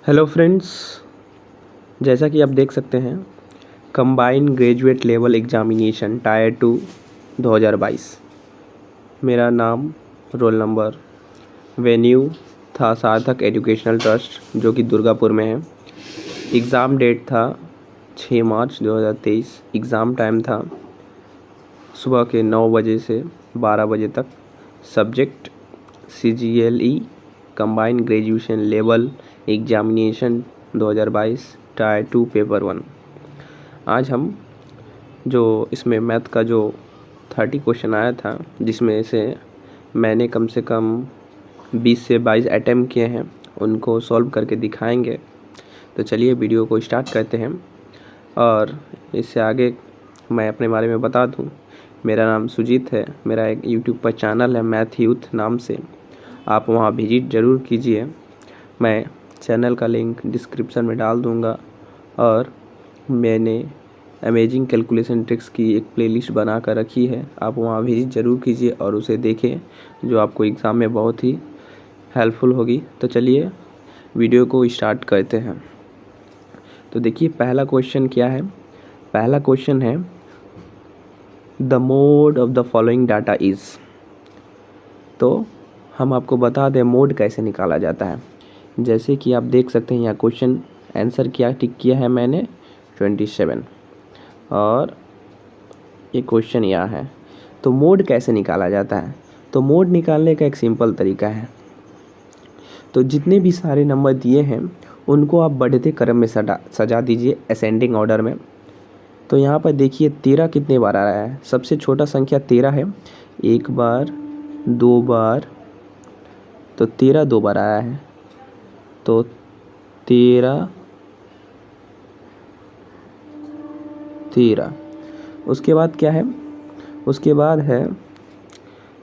Hello friends, जैसा कि आप देख सकते हैं combined graduate level examination tyre 2 2022। मेरा नाम, रोल नंबर, वेन्यू था सार्थक एजुकेशनल ट्रस्ट जो कि दुर्गापुर में है। एग्ज़ाम डेट था 6 मार्च 2023। एग्ज़ाम टाइम था सुबह के 9 बजे से 12 बजे तक। Subject CGLE combined graduation level examination 2022 tyre 2 paper 1। आज हम जो इसमें मैथ का जो 30 क्वेश्चन आया था, जिसमें से मैंने कम से कम 20 से 22 अटैम्प्ट किए हैं, उनको सॉल्व करके दिखाएंगे। तो चलिए वीडियो को स्टार्ट करते हैं। और इससे आगे मैं अपने बारे में बता दूं, मेरा नाम सुजीत है। मेरा एक यूट्यूब पर चैनल है मैथ यूथ नाम से, आप वहां विजिट ज़रूर कीजिए। मैं चैनल का लिंक डिस्क्रिप्शन में डाल दूंगा। और मैंने अमेजिंग कैलकुलेशन ट्रिक्स की एक प्लेलिस्ट बना कर रखी है, आप वहां विजिट ज़रूर कीजिए और उसे देखें, जो आपको एग्ज़ाम में बहुत ही हेल्पफुल होगी। तो चलिए वीडियो को स्टार्ट करते हैं। तो देखिए पहला क्वेश्चन क्या है। पहला क्वेश्चन है the mode of the following data is. तो हम आपको बता दें मोड कैसे निकाला जाता है। जैसे कि आप देख सकते हैं यहाँ क्वेश्चन आंसर क्या टिक किया है मैंने 27, और ये क्वेश्चन यहाँ है। तो मोड कैसे निकाला जाता है। तो मोड निकालने का एक सिंपल तरीका है। तो जितने भी सारे नंबर दिए हैं उनको आप बढ़ते क्रम में सजा दीजिए असेंडिंग ऑर्डर में। तो यहाँ पर देखिए 13 कितने बार आ रहा है। सबसे छोटा संख्या 13 है, एक बार, दो बार, तो 13 दो बार आया है। तो 13 13। उसके बाद क्या है, उसके बाद है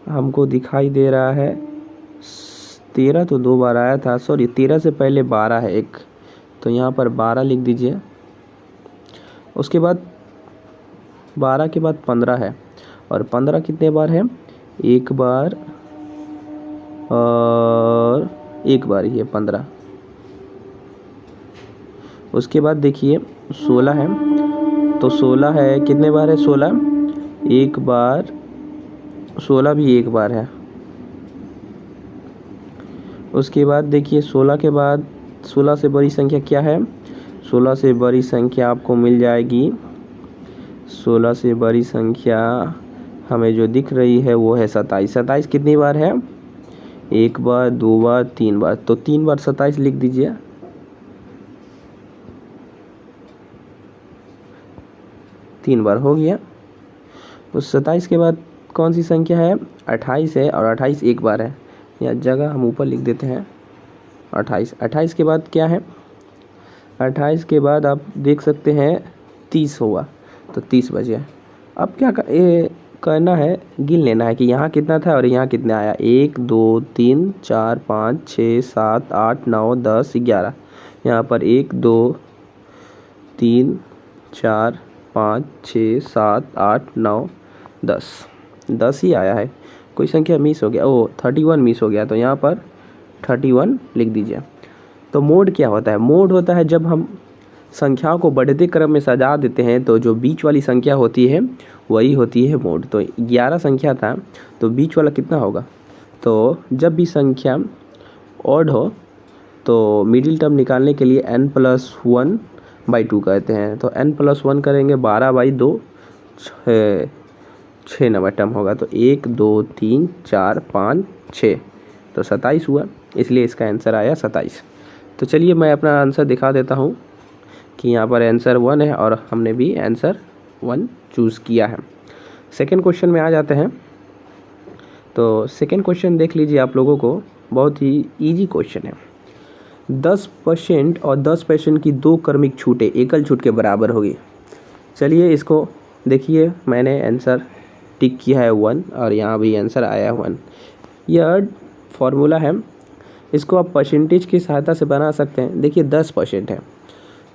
हमको दिखाई दे रहा है 13 तो दो बार आया था, सॉरी 13 से पहले 12 है एक, तो यहाँ पर 12 लिख दीजिए। उसके बाद 12 के बाद 15 है, और 15 कितने बार है, एक बार और एक बार ही है 15। उसके बाद देखिए 16 है, तो 16 है कितने बार है, 16 एक बार, 16 भी एक बार है। उसके बाद देखिए 16 के बाद 16 से बड़ी संख्या क्या है, 16 से बड़ी संख्या आपको मिल जाएगी, 16 से बड़ी संख्या हमें जो दिख रही है वो है 27। 27 कितनी बार है, एक बार, दो बार, तीन बार, तो 3 बार 27 लिख दीजिए। तीन बार हो गया। उस 27 के बाद कौन सी संख्या है, 28 है, और 28 एक बार है, या जगह हम ऊपर लिख देते हैं 28। 28 के बाद क्या है, 28 के बाद आप देख सकते हैं 30 हुआ, तो 30 बचे। अब क्या करना है, गिन लेना है कि यहाँ कितना था और यहाँ कितना आया। 1 2 3 4 5 6 7 8 9 10 11। यहाँ पर 1 2 3 4 5 6 7 8 9 10 ही आया है। कोई संख्या मिस हो गया, 31 मिस हो गया, तो यहाँ पर 31 लिख दीजिए। तो मोड क्या होता है, मोड होता है जब हम संख्याओं को बढ़ते क्रम में सजा देते हैं, तो जो बीच वाली संख्या होती है वही होती है मोड। तो 11 संख्या था, तो बीच वाला कितना होगा। तो जब भी संख्या ऑड हो तो मिडिल टर्म निकालने के लिए n+1/2 कहते हैं। तो n+1 करेंगे 12/2, 6 नंबर टर्म होगा। तो 1 2 3 4 5 6, तो 27 हुआ, इसलिए इसका आंसर आया 27। तो चलिए मैं अपना आंसर दिखा देता हूँ कि यहाँ पर आंसर 1 है, और हमने भी आंसर 1 चूज़ किया है। सेकंड क्वेश्चन में आ जाते हैं। तो सेकंड क्वेश्चन देख लीजिए आप लोगों को, बहुत ही इजी क्वेश्चन है। 10% और 10% की दो क्रमिक छूटें एकल छूट के बराबर होगी। चलिए इसको देखिए, मैंने आंसर टिक किया है 1, और यहाँ भी आंसर आया है 1। यह फॉर्मूला है, इसको आप परसेंटेज की सहायता से बना सकते हैं। देखिए 10% है,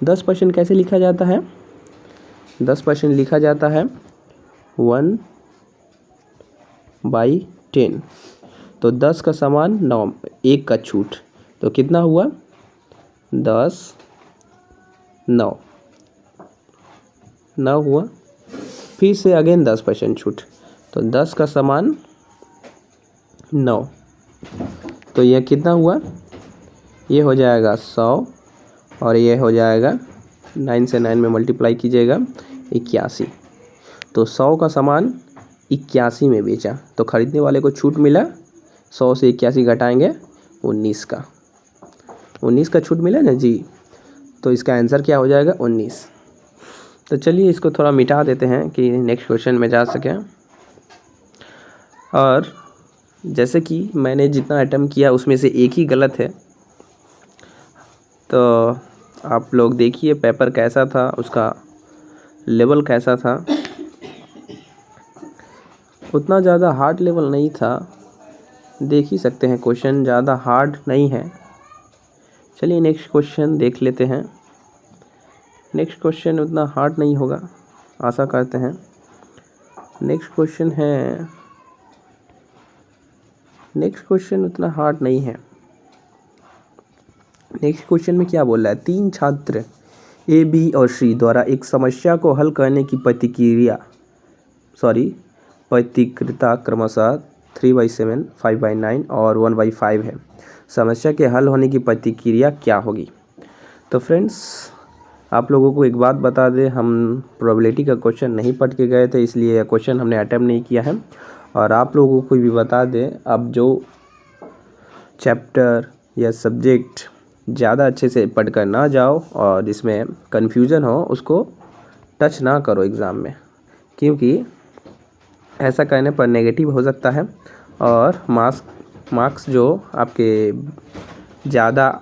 10% कैसे लिखा जाता है, 10% लिखा जाता है 1/10। तो 10 का समान 9, 1 का छूट, तो कितना हुआ 10, 9 9 हुआ। फिर से अगेन 10% छूट, तो 10 का समान 9, तो यह कितना हुआ? ये हो जाएगा 100 और ये हो जाएगा 9 से 9 में मल्टीप्लाई कीजिएगा 81। तो 100 का सामान 81 में बेचा, तो ख़रीदने वाले को छूट मिला। 100 से 81 घटाएंगे 19 का, 19 का छूट मिला ना जी। तो इसका आंसर क्या हो जाएगा? 19। तो चलिए इसको थोड़ा मिटा देते हैं कि नेक्स्ट क्वेश्चन में जा सकें। और जैसे कि मैंने जितना अटेम्प्ट किया उसमें से एक ही गलत है, तो आप लोग देखिए पेपर कैसा था, उसका लेवल कैसा था। उतना ज़्यादा हार्ड लेवल नहीं था, देख ही सकते हैं क्वेश्चन ज़्यादा हार्ड नहीं है। चलिए नेक्स्ट क्वेश्चन देख लेते हैं। नेक्स्ट क्वेश्चन उतना हार्ड नहीं होगा, आशा करते हैं। नेक्स्ट क्वेश्चन उतना हार्ड नहीं है। नेक्स्ट क्वेश्चन में क्या बोल रहा है? 3 छात्र ए, बी और सी द्वारा एक समस्या को हल करने की प्रतिकृता क्रमशः 3/7, 5/9 और 1/5 है। समस्या के हल होने की प्रतिक्रिया क्या होगी? तो फ्रेंड्स आप लोगों को एक बात बता दें, हम प्रोबेबिलिटी का क्वेश्चन नहीं पढ़ के गए थे, इसलिए यह क्वेश्चन हमने अटेम्प्ट नहीं किया है। और आप लोगों को भी बता दें, अब जो चैप्टर या सब्जेक्ट ज़्यादा अच्छे से पढ़ कर ना जाओ और जिसमें कन्फ्यूज़न हो उसको टच ना करो एग्ज़ाम में, क्योंकि ऐसा करने पर नेगेटिव हो सकता है और मार्क्स जो आपके ज़्यादा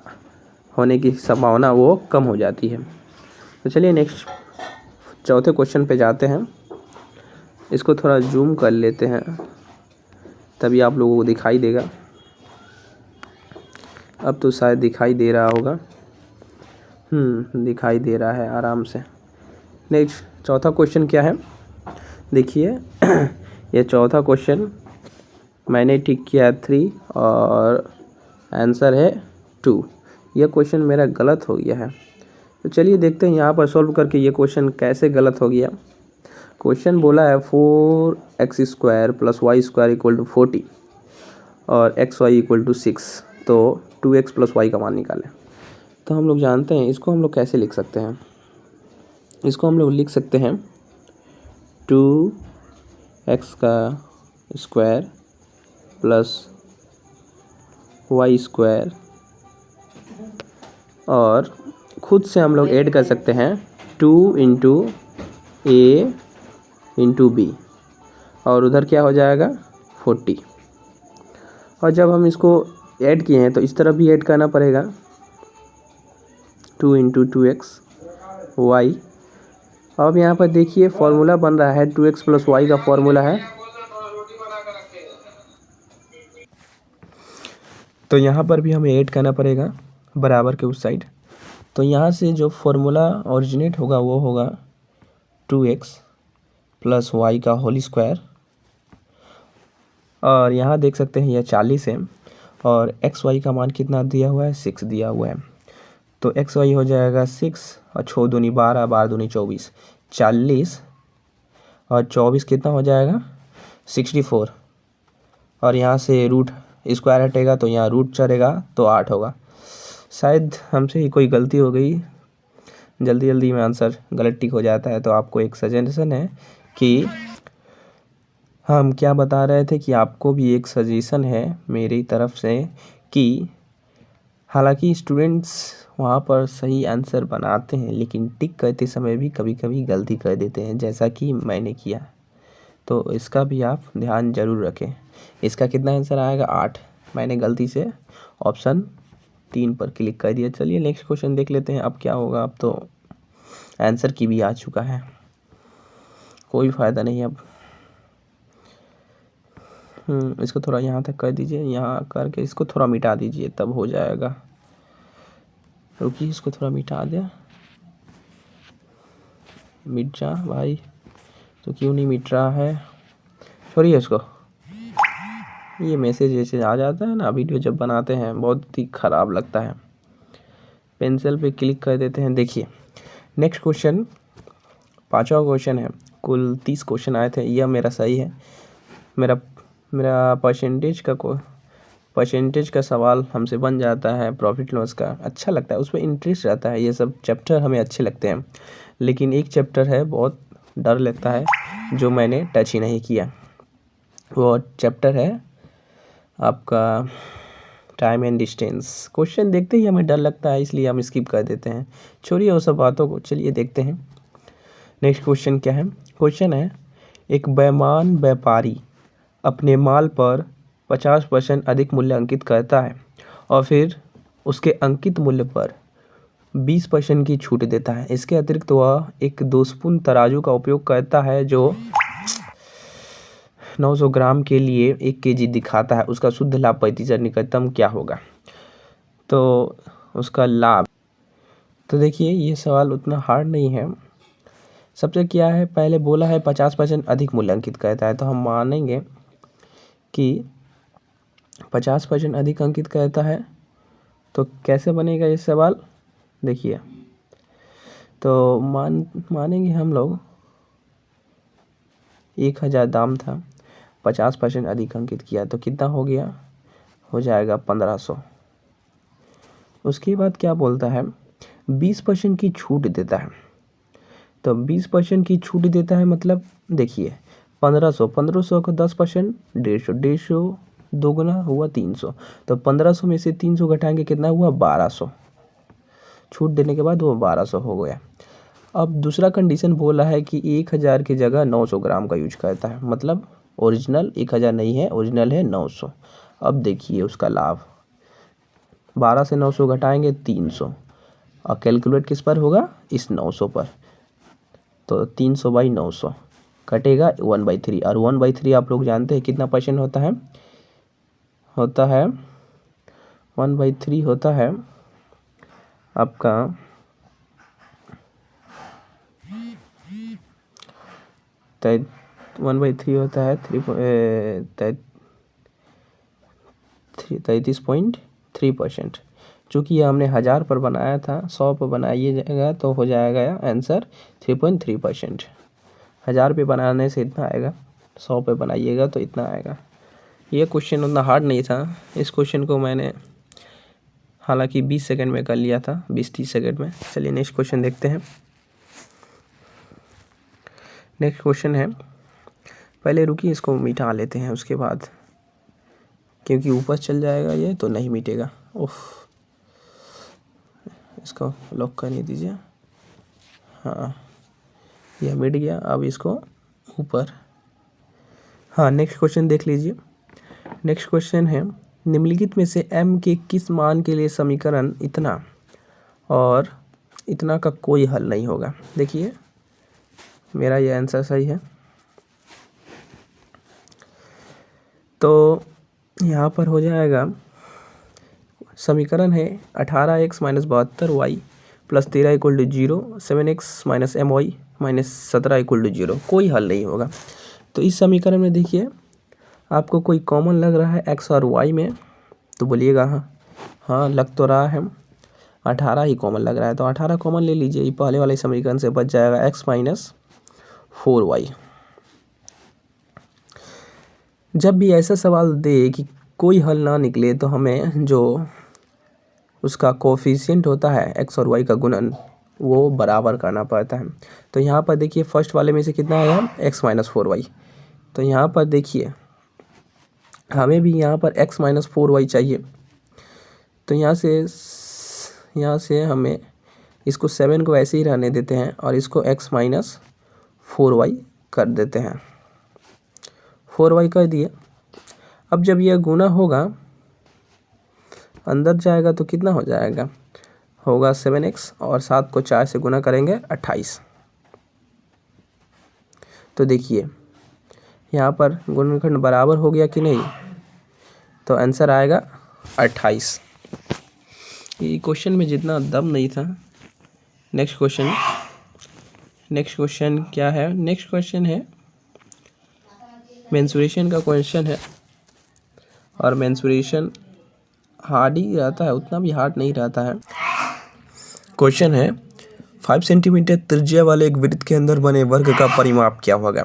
होने की संभावना वो कम हो जाती है। तो चलिए नेक्स्ट चौथे क्वेश्चन पे जाते हैं। इसको थोड़ा जूम कर लेते हैं, तभी आप लोगों को दिखाई देगा। अब तो शायद दिखाई दे रहा होगा, दिखाई दे रहा है आराम से। नेक्स्ट चौथा क्वेश्चन क्या है? देखिए ये चौथा क्वेश्चन मैंने टिक किया 3 और आंसर है 2। यह क्वेश्चन मेरा गलत हो गया है, तो चलिए देखते हैं यहाँ पर सॉल्व करके ये क्वेश्चन कैसे गलत हो गया। क्वेश्चन बोला है 4x² + y² = 40 और xy = 6, तो 2x + y का मान निकालें। तो हम लोग जानते हैं इसको हम लोग कैसे लिख सकते हैं। इसको हम लोग लिख सकते हैं 2x² + y² और खुद से हम लोग ऐड कर सकते हैं 2 × a × b और उधर क्या हो जाएगा 40। और जब हम इसको ऐड किए हैं तो इस तरफ भी ऐड करना पड़ेगा 2 × 2x y। अब यहाँ पर देखिए फॉर्मूला बन रहा है 2x + y का फॉर्मूला है, तो यहाँ पर भी हमें ऐड करना पड़ेगा बराबर के उस साइड। तो यहाँ से जो फॉर्मूला ओरिजिनेट होगा वो होगा 2x + y का होल स्क्वायर, और यहाँ देख सकते हैं यह 40 है और एक्स वाई का मान कितना दिया हुआ है? 6 दिया हुआ है। तो एक्स वाई हो जाएगा 6 और 6 दूनी 12, 12 दूनी 24, 40 और 24 कितना हो जाएगा? 64। और यहाँ से रूट स्क्वायर हटेगा तो यहाँ रूट चढ़ेगा तो 8 होगा। शायद हमसे ही कोई गलती हो गई, जल्दी में आंसर गलत टिक हो जाता है। तो आपको एक सजेशन है कि हम क्या बता रहे थे कि आपको भी एक सजेशन है मेरी तरफ से कि हालांकि स्टूडेंट्स वहाँ पर सही आंसर बनाते हैं लेकिन टिक करते समय भी कभी कभी गलती कर देते हैं, जैसा कि मैंने किया। तो इसका भी आप ध्यान ज़रूर रखें। इसका कितना आंसर आएगा? 8। मैंने गलती से ऑप्शन 3 पर क्लिक कर दिया। चलिए नेक्स्ट क्वेश्चन देख लेते हैं अब क्या होगा। अब तो आंसर की भी आ चुका है, कोई फ़ायदा नहीं। अब इसको थोड़ा यहाँ तक कर दीजिए, यहाँ करके इसको थोड़ा मिटा दीजिए तब हो जाएगा। रुकिए इसको थोड़ा मिटा दे, मिट जा भाई, तो क्यों नहीं मिट रहा है? छोड़िए इसको। ये मैसेज आ जाता है ना वीडियो जब बनाते हैं, बहुत ही ख़राब लगता है। पेंसिल पे क्लिक कर देते हैं। देखिए नेक्स्ट क्वेश्चन 5वां क्वेश्चन है। कुल 30 क्वेश्चन आए थे, यह मेरा सही है। मेरा मेरा परसेंटेज का सवाल हमसे बन जाता है, प्रॉफिट लॉस का अच्छा लगता है, उस पर इंटरेस्ट रहता है। ये सब चैप्टर हमें अच्छे लगते हैं, लेकिन एक चैप्टर है बहुत डर लगता है जो मैंने टच ही नहीं किया। वो चैप्टर है आपका टाइम एंड डिस्टेंस। क्वेश्चन देखते ही हमें डर लगता है, इसलिए हम स्किप कर देते हैं। छोड़िए वो सब बातों को, चलिए देखते हैं नेक्स्ट क्वेश्चन क्या है। क्वेश्चन है, एक बेईमान व्यापारी अपने माल पर 50% अधिक मूल्य अंकित करता है और फिर उसके अंकित मूल्य पर 20% की छूट देता है। इसके अतिरिक्त वह एक दोषपूर्ण तराजू का उपयोग करता है जो 900 ग्राम के लिए 1 केजी दिखाता है। उसका शुद्ध लाभ प्रतिशत निकटतम क्या होगा? तो उसका लाभ, तो देखिए ये सवाल उतना हार्ड नहीं है। सबसे क्या है, पहले बोला है 50% अधिक मूल्यांकित करता है, तो हम मानेंगे कि 50% अधिक अंकित करता है। तो कैसे बनेगा ये सवाल, देखिए तो मानेंगे हम लोग 1000 दाम था, 50% अधिक अंकित किया तो कितना हो गया, हो जाएगा 1500। उसके बाद क्या बोलता है, 20% की छूट देता है। तो 20% की छूट देता है मतलब देखिए 1500 का 10% 150 दोगुना हुआ 300। तो 1500 में से 300 घटाएंगे कितना हुआ 1200। छूट देने के बाद वो 1200 हो गया। अब दूसरा कंडीशन बोला है कि 1000 की जगह 900 ग्राम का यूज करता है, मतलब ओरिजिनल 1000 नहीं है, ओरिजिनल है 900। अब देखिए उसका लाभ, 12 से 900 घटाएंगे 300 और कैलकुलेट किस पर होगा, इस 900 पर। तो 300/900 कटेगा 1/3 और 1/3 आप लोग जानते हैं कितना परसेंट होता है, 1/3 होता है आपका 1/3 होता है 33.3%। चूँकि ये हमने 1000 पर बनाया था, 100 पर बनाइएगा तो हो जाएगा आंसर 3.3%। 1000 पे बनाने से इतना आएगा, 100 पे बनाइएगा तो इतना आएगा। ये क्वेश्चन उतना हार्ड नहीं था। इस क्वेश्चन को मैंने हालांकि 20 सेकंड में कर लिया था, 20-30 सेकंड में। चलिए नेक्स्ट क्वेश्चन देखते हैं। नेक्स्ट क्वेश्चन है, पहले रुकिए इसको मिटा लेते हैं उसके बाद, क्योंकि ऊपर चल जाएगा ये तो नहीं मिटेगा। उफ, इसको लॉक करने दीजिए। हाँ यह मिट गया, अब इसको ऊपर। हाँ नेक्स्ट क्वेश्चन देख लीजिए। नेक्स्ट क्वेश्चन है, निम्नलिखित में से m के किस मान के लिए समीकरण इतना और इतना का कोई हल नहीं होगा। देखिए मेरा ये आंसर सही है। तो यहाँ पर हो जाएगा, समीकरण है 18x - 72y + 13 = 0, 7x - my - 17 = 0। कोई हल नहीं होगा। तो इस समीकरण में देखिए आपको कोई कॉमन लग रहा है x और y में, तो बोलिएगा हाँ लग तो रहा है, 18 ही कॉमन लग रहा है। तो 18 कॉमन ले लीजिए, ये पहले वाले समीकरण से बच जाएगा x - 4y। जब भी ऐसा सवाल दे कि कोई हल ना निकले तो हमें जो उसका कोफिशिएंट होता है x और y का गुणन, वो बराबर करना पड़ता है। तो यहाँ पर देखिए फर्स्ट वाले में से कितना आया, x - 4y। तो यहाँ पर देखिए हमें भी यहाँ पर x - 4y चाहिए। तो यहाँ से हमें इसको 7 को ऐसे ही रहने देते हैं और इसको x - 4y कर देते हैं। 4y कर दिए। अब जब यह गुना होगा अंदर जाएगा तो कितना हो जाएगा, होगा 7x और 7 को 4 से गुना करेंगे 28। तो देखिए यहाँ पर गुणनखंड बराबर हो गया कि नहीं, तो आंसर आएगा 28। ये क्वेश्चन में जितना दम नहीं था। नेक्स्ट क्वेश्चन क्या है, नेक्स्ट क्वेश्चन है मेंसुरेशन का क्वेश्चन है। और मेंसुरेशन हार्ड ही रहता है, उतना भी हार्ड नहीं रहता है। क्वेश्चन है 5 सेंटीमीटर त्रिज्या वाले एक वृत्त के अंदर बने वर्ग का परिमाप क्या होगा।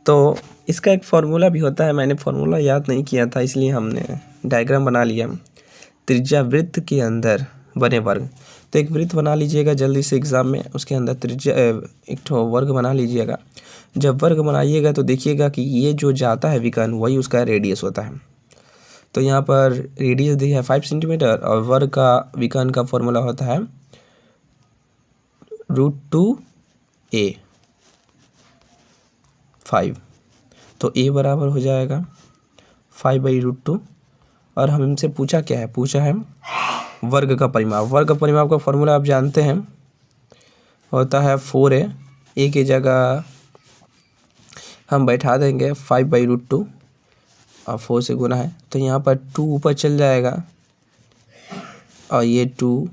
तो इसका एक फार्मूला भी होता है, मैंने फार्मूला याद नहीं किया था इसलिए हमने डायग्राम बना लिया। त्रिज्या वृत्त के अंदर बने वर्ग, तो एक वृत्त बना लीजिएगा जल्दी से एग्जाम में, उसके अंदर त्रिज्या एक ठो वर्ग बना लीजिएगा। जब वर्ग बनाइएगा तो देखिएगा कि ये जो जाता है विकर्ण वही उसका रेडियस होता है। तो यहाँ पर रेडियस दिया है 5 सेंटीमीटर और वर्ग का विकर्ण का फॉर्मूला होता है √2a 5। तो a बराबर हो जाएगा 5/√2। और हमसे पूछा क्या है, पूछा है वर्ग का परिमाप। वर्ग का परिमाप का फॉर्मूला आप जानते हैं, होता है 4a। a की जगह हम बैठा देंगे 5/√2 और 4 से गुना है, तो यहाँ पर 2 ऊपर चल जाएगा और ये 2,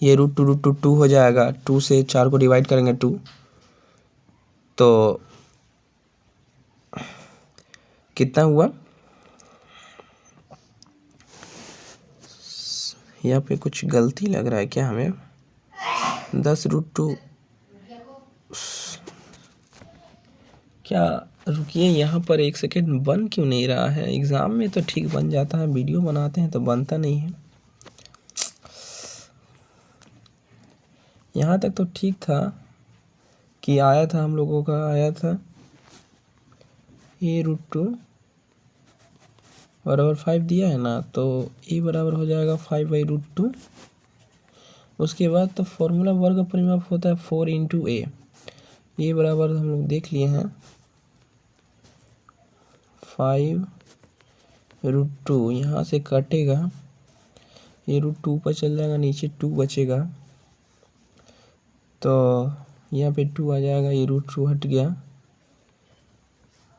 ये √2 हो जाएगा। 2 से 4 को डिवाइड करेंगे 2, तो कितना हुआ, यहाँ पे कुछ गलती लग रहा है क्या हमें, 10√2 क्या, रुकिए यहाँ पर एक सेकेंड, बन क्यों नहीं रहा है। एग्ज़ाम में तो ठीक बन जाता है, वीडियो बनाते हैं तो बनता नहीं है। यहाँ तक तो ठीक था कि आया था, हम लोगों का आया था a√2 बराबर 5 दिया है ना, तो a बराबर हो जाएगा 5/√2। उसके बाद तो फॉर्मूला वर्ग का परिमाप होता है 4 × a। a बराबर हम लोग देख लिए हैं 5√2, यहाँ से कटेगा, ये √2 ऊपर चल जाएगा, नीचे 2 बचेगा, तो यहाँ पे 2 आ जाएगा, ये √2 हट गया,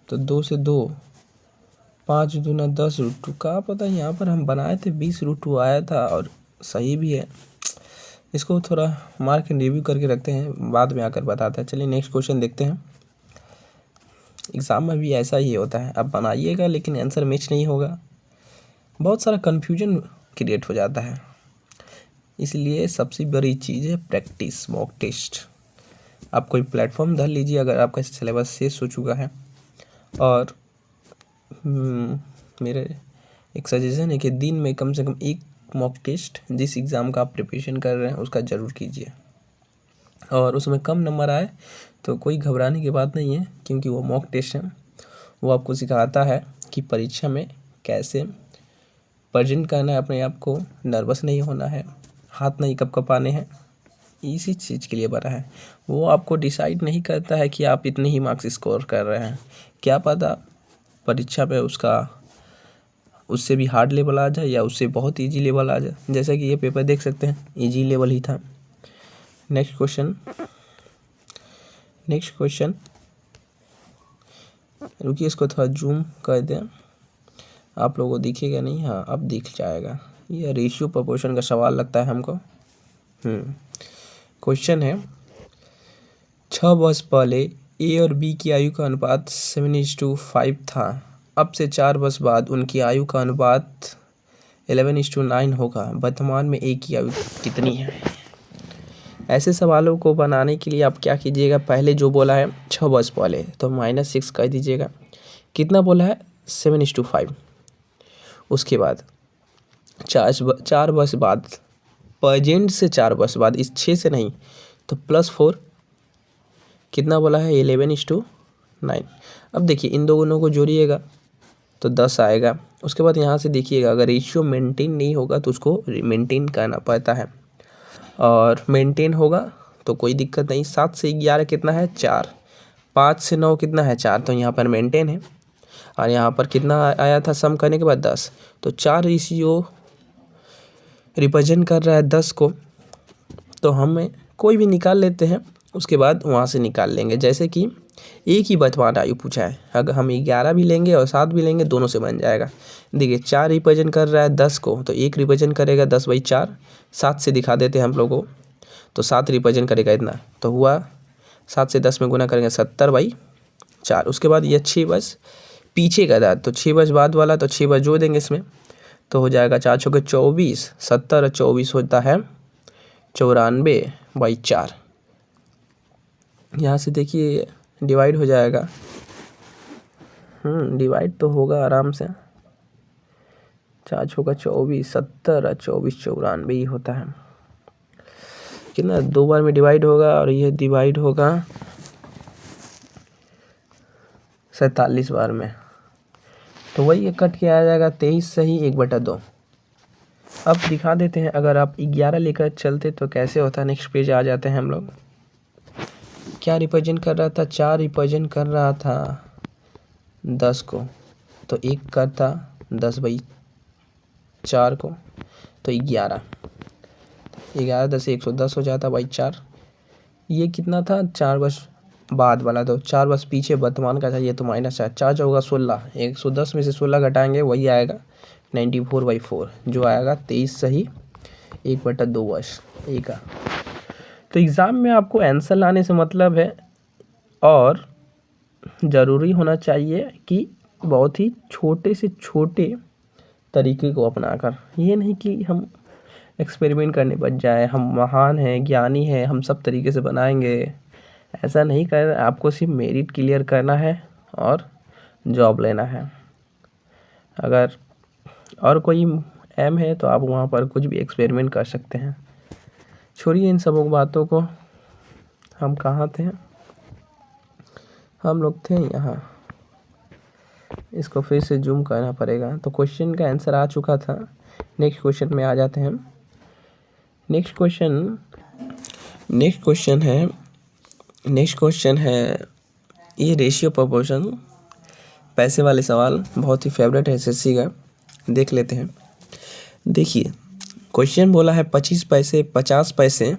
तो 2 से 2, 5 दूना 10√2। का पता यहाँ पर हम बनाए थे 20√2 आया था और सही भी है। इसको थोड़ा मार्क रिव्यू करके रखते हैं, बाद में आकर बताते हैं। चलिए नेक्स्ट क्वेश्चन देखते हैं। एग्ज़ाम में भी ऐसा ही होता है, आप बनाइएगा लेकिन आंसर मैच नहीं होगा, बहुत सारा कन्फ्यूजन क्रिएट हो जाता है। इसलिए सबसे बड़ी चीज़ है प्रैक्टिस, मॉक टेस्ट। आप कोई प्लेटफॉर्म धर लीजिए अगर आपका सिलेबस शेष हो चुका है। और मेरे एक सजेशन है कि दिन में कम से कम एक मॉक टेस्ट, जिस एग्ज़ाम का आप प्रिपरेशन कर रहे हैं उसका ज़रूर कीजिए। और उसमें कम नंबर आए तो कोई घबराने की बात नहीं है, क्योंकि वो मॉक टेस्ट है, वो आपको सिखाता है कि परीक्षा में कैसे प्रेजेंट करना है अपने आप को, नर्वस नहीं होना है, हाथ नहीं कँपाने हैं, इसी चीज़ के लिए बना है। वो आपको डिसाइड नहीं करता है कि आप इतने ही मार्क्स स्कोर कर रहे हैं, क्या पता परीक्षा में उससे भी हार्ड लेवल आ जाए या उससे बहुत इजी लेवल आ जाए। जैसा कि ये पेपर देख सकते हैं, इजी लेवल ही था। नेक्स्ट क्वेश्चन, रुकिए इसको थोड़ा जूम कर दें, आप लोगों को दिखेगा नहीं, हाँ अब दिख जाएगा। ये रेशियो प्रोपोर्शन का सवाल लगता है हमको। क्वेश्चन है 6 वर्ष पहले ए और बी की आयु का अनुपात 7:5 था, अब से 4 वर्ष बाद उनकी आयु का अनुपात 11:9 होगा, वर्तमान में ए की आयु कितनी है। ऐसे सवालों को बनाने के लिए आप क्या कीजिएगा, पहले जो बोला है 6 वर्ष पहले तो -6 कर दीजिएगा, कितना बोला है 7:5। उसके बाद 4 वर्ष बाद, प्रेजेंट से 4 वर्ष बाद, इस 6 से नहीं, तो +4, कितना बोला है 11:9। अब देखिए इन दोनों को जोड़िएगा तो 10 आएगा। उसके बाद यहाँ से देखिएगा, अगर रेशियो मेंटेन नहीं होगा तो उसको मेंटेन करना पड़ता है, और मेंटेन होगा तो कोई दिक्कत नहीं। 7 से 11 कितना है 4, 5 से 9 कितना है 4, तो यहाँ पर मेंटेन है। और यहाँ पर कितना आया था सम करने के बाद 10, तो 4 रेशियो रिप्रेजेंट कर रहा है 10 को, तो हमें कोई भी निकाल लेते हैं, उसके बाद वहाँ से निकाल लेंगे। जैसे कि एक ही वर्तमान आयु पूछा है, अगर हम 11 भी लेंगे और 7 भी लेंगे, दोनों से बन जाएगा। देखिए 4 रिप्रेजेंट कर रहा है 10 को, तो 1 रिप्रेजेंट करेगा 10/4, 7 से दिखा देते हैं हम लोगों को, तो 7 रिप्रेजेंट करेगा इतना, तो हुआ 7 से 10 में गुना करेंगे 70/4। उसके बाद ये 6 वर्ष पीछे का था, तो 6 वर्ष बाद वाला, तो 6 वर्ष जोड़ देंगे इसमें, तो हो जाएगा 4 चौके 24, 70 और 24 होता है 94/4। यहाँ से देखिए डिवाइड हो जाएगा, डिवाइड तो होगा आराम से। 4 चौका 24, 70 और 24 94 ही होता है। कितना 2 बार में डिवाइड होगा और ये डिवाइड होगा 47 बार में, तो वही कट के आ जाएगा 23 सही 1/2। अब दिखा देते हैं अगर आप 11 लेकर चलते तो कैसे होता। नेक्स्ट पेज आ जाते हैं हम लोग। क्या रिप्रेजेंट कर रहा था? 4 रिप्रेजेंट कर रहा था 10 को, तो 1 करता 10/4 को, तो 11 10 से 110 हो जाता बाई 4। ये कितना था? 4 बस बाद वाला, तो 4 बस पीछे वर्तमान का था, ये तो -4। 4 चौका 16, 110 में से 16 घटाएंगे वही आएगा 94/4, जो आएगा 23 सही 1/2 बस ए का। तो एग्ज़ाम में आपको आंसर लाने से मतलब है, और ज़रूरी होना चाहिए कि बहुत ही छोटे से छोटे तरीके को अपनाकर, ये नहीं कि हम एक्सपेरिमेंट करने बच जाए, हम महान हैं, ज्ञानी हैं, हम सब तरीके से बनाएंगे, ऐसा नहीं कर। आपको सिर्फ मेरिट क्लियर करना है और जॉब लेना है। अगर और कोई एम है तो आप वहाँ पर कुछ भी एक्सपेरिमेंट कर सकते हैं। छोड़िए इन सब बातों को। हम कहाँ थे? हम लोग थे यहाँ। इसको फिर से जूम करना पड़ेगा। तो क्वेश्चन का आंसर आ चुका था। नेक्स्ट क्वेश्चन में आ जाते हैं। नेक्स्ट क्वेश्चन है ये रेशियो प्रोपोर्शन, पैसे वाले सवाल बहुत ही फेवरेट है एसएससी का। देख लेते हैं। देखिए क्वेश्चन बोला है 25 पैसे 50 पैसे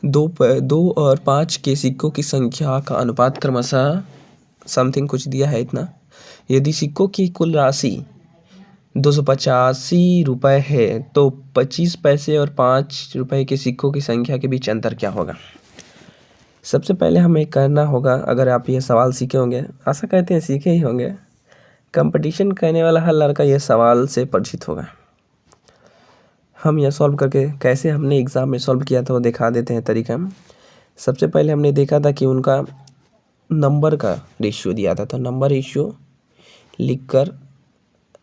2 और 5 के सिक्कों की संख्या का अनुपात क्रमशः समथिंग कुछ दिया है इतना। यदि सिक्कों की कुल राशि 285 रुपये है तो 25 पैसे और 5 रुपये के सिक्कों की संख्या के बीच अंतर क्या होगा। सबसे पहले हमें करना होगा, अगर आप ये सवाल सीखे होंगे, आशा करते हैं सीखे ही होंगे, कंपटीशन करने वाला हर लड़का ये सवाल से परिचित होगा। हम यह सॉल्व करके कैसे हमने एग्ज़ाम में सॉल्व किया था वो दिखा देते हैं तरीका। सबसे पहले हमने देखा था कि उनका नंबर का रेशियो दिया था, तो नंबर रेशियो लिखकर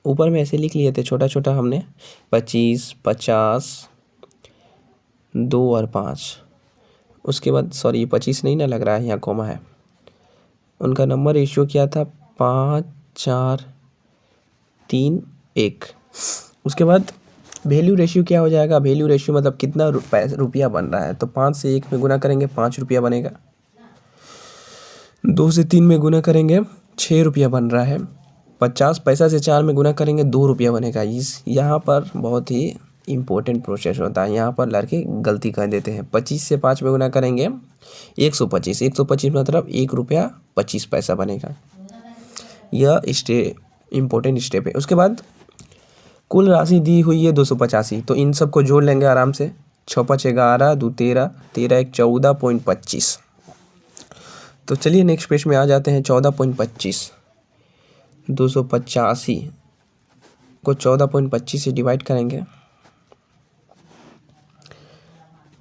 ऊपर में ऐसे लिख लिए थे छोटा छोटा हमने, 25, 50, 2 और 5। उसके बाद सॉरी 25 नहीं ना लग रहा है, यहाँ कॉमा है। उनका नंबर रेशियो क्या था? 5, 4, 3, 1। उसके बाद वैल्यू रेशियो क्या हो जाएगा? वैल्यू रेशियो मतलब कितना रुपया बन रहा है, तो 5 से 1 में गुना करेंगे 5 रुपया बनेगा। 2 से 3 में गुना करेंगे 6 रुपया बन रहा है। 50 पैसा से 4 में गुना करेंगे 2 रुपया बनेगा। यहाँ पर बहुत ही इम्पोर्टेंट प्रोसेस होता है, यहाँ पर लड़के गलती कर देते हैं। 25 से 5 में गुना करेंगे 125, 125 मतलब 1 रुपया 25 पैसा बनेगा। यह इम्पोर्टेंट स्टेप है। उसके बाद कुल राशि दी हुई है 285, तो इन सब को जोड़ लेंगे आराम से। 6 5 11, 2 13, 13 1 14.25। तो चलिए नेक्स्ट पेज में आ जाते हैं। 14.25, 285 को 14.25 से डिवाइड करेंगे,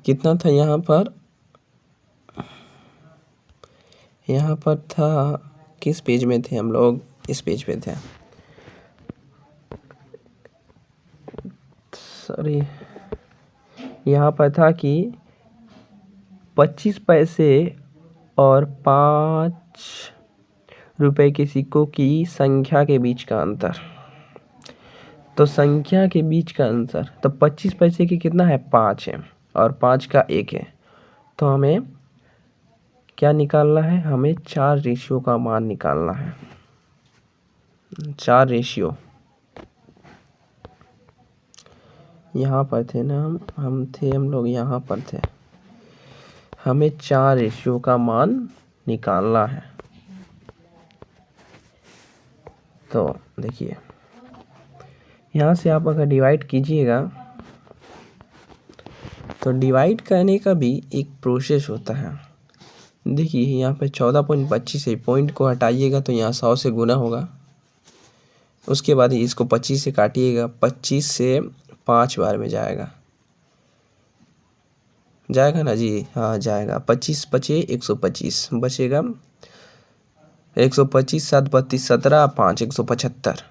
कितना था यहाँ पर था, किस पेज में थे हम लोग? इस पेज पे थे, सॉरी यहाँ पर था कि 25 पैसे और 5 रुपए के सिक्कों की संख्या के बीच का अंतर। तो संख्या के बीच का अंतर, तो 25 पैसे की कितना है? 5 है, और 5 का 1 है। तो हमें क्या निकालना है? हमें 4 रेशियो का मान निकालना है। 4 रेशियो यहाँ पर थे ना, हम लोग यहाँ पर थे। हमें 4 रेशियो का मान निकालना है। तो देखिए यहाँ से आप अगर डिवाइड कीजिएगा तो डिवाइड करने का भी एक प्रोसेस होता है। देखिए यहाँ पे 14.25 से पॉइंट को हटाइएगा तो यहाँ 100 से गुना होगा, उसके बाद इसको 25 से काटिएगा, 25 से 5 बार में जाएगा ना जी, हाँ जाएगा। 25 बचे 125 बचेगा, 125 7 32 17 5 175,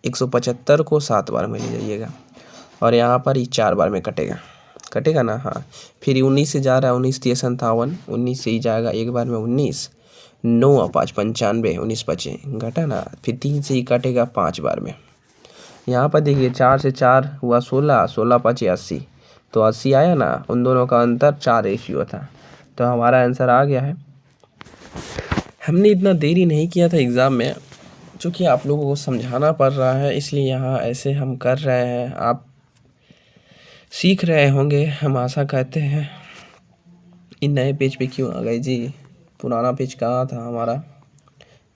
175 को 7 बार में ले जाइएगा और यहाँ पर ही 4 बार में कटेगा ना, हाँ। फिर 19 से जा रहा है, 19 3 57, 19 से ही जाएगा एक बार में 19, 9 और 5 95, 19 बचे, घटा ना। फिर 3 से ही कटेगा 5 बार में। यहाँ पर देखिए 4 से 4 हुआ 16, 16 5 80, तो 80 आया ना। उन दोनों का अंतर 4 रेशियो था, तो हमारा आंसर आ गया है। हमने इतना देरी नहीं किया था एग्ज़ाम में, चूँकि आप लोगों को समझाना पड़ रहा है, इसलिए यहाँ ऐसे हम कर रहे हैं। आप सीख रहे होंगे, हम आशा करते हैं। इन नए पेज पे क्यों आ गए जी? पुराना पेज कहाँ था हमारा?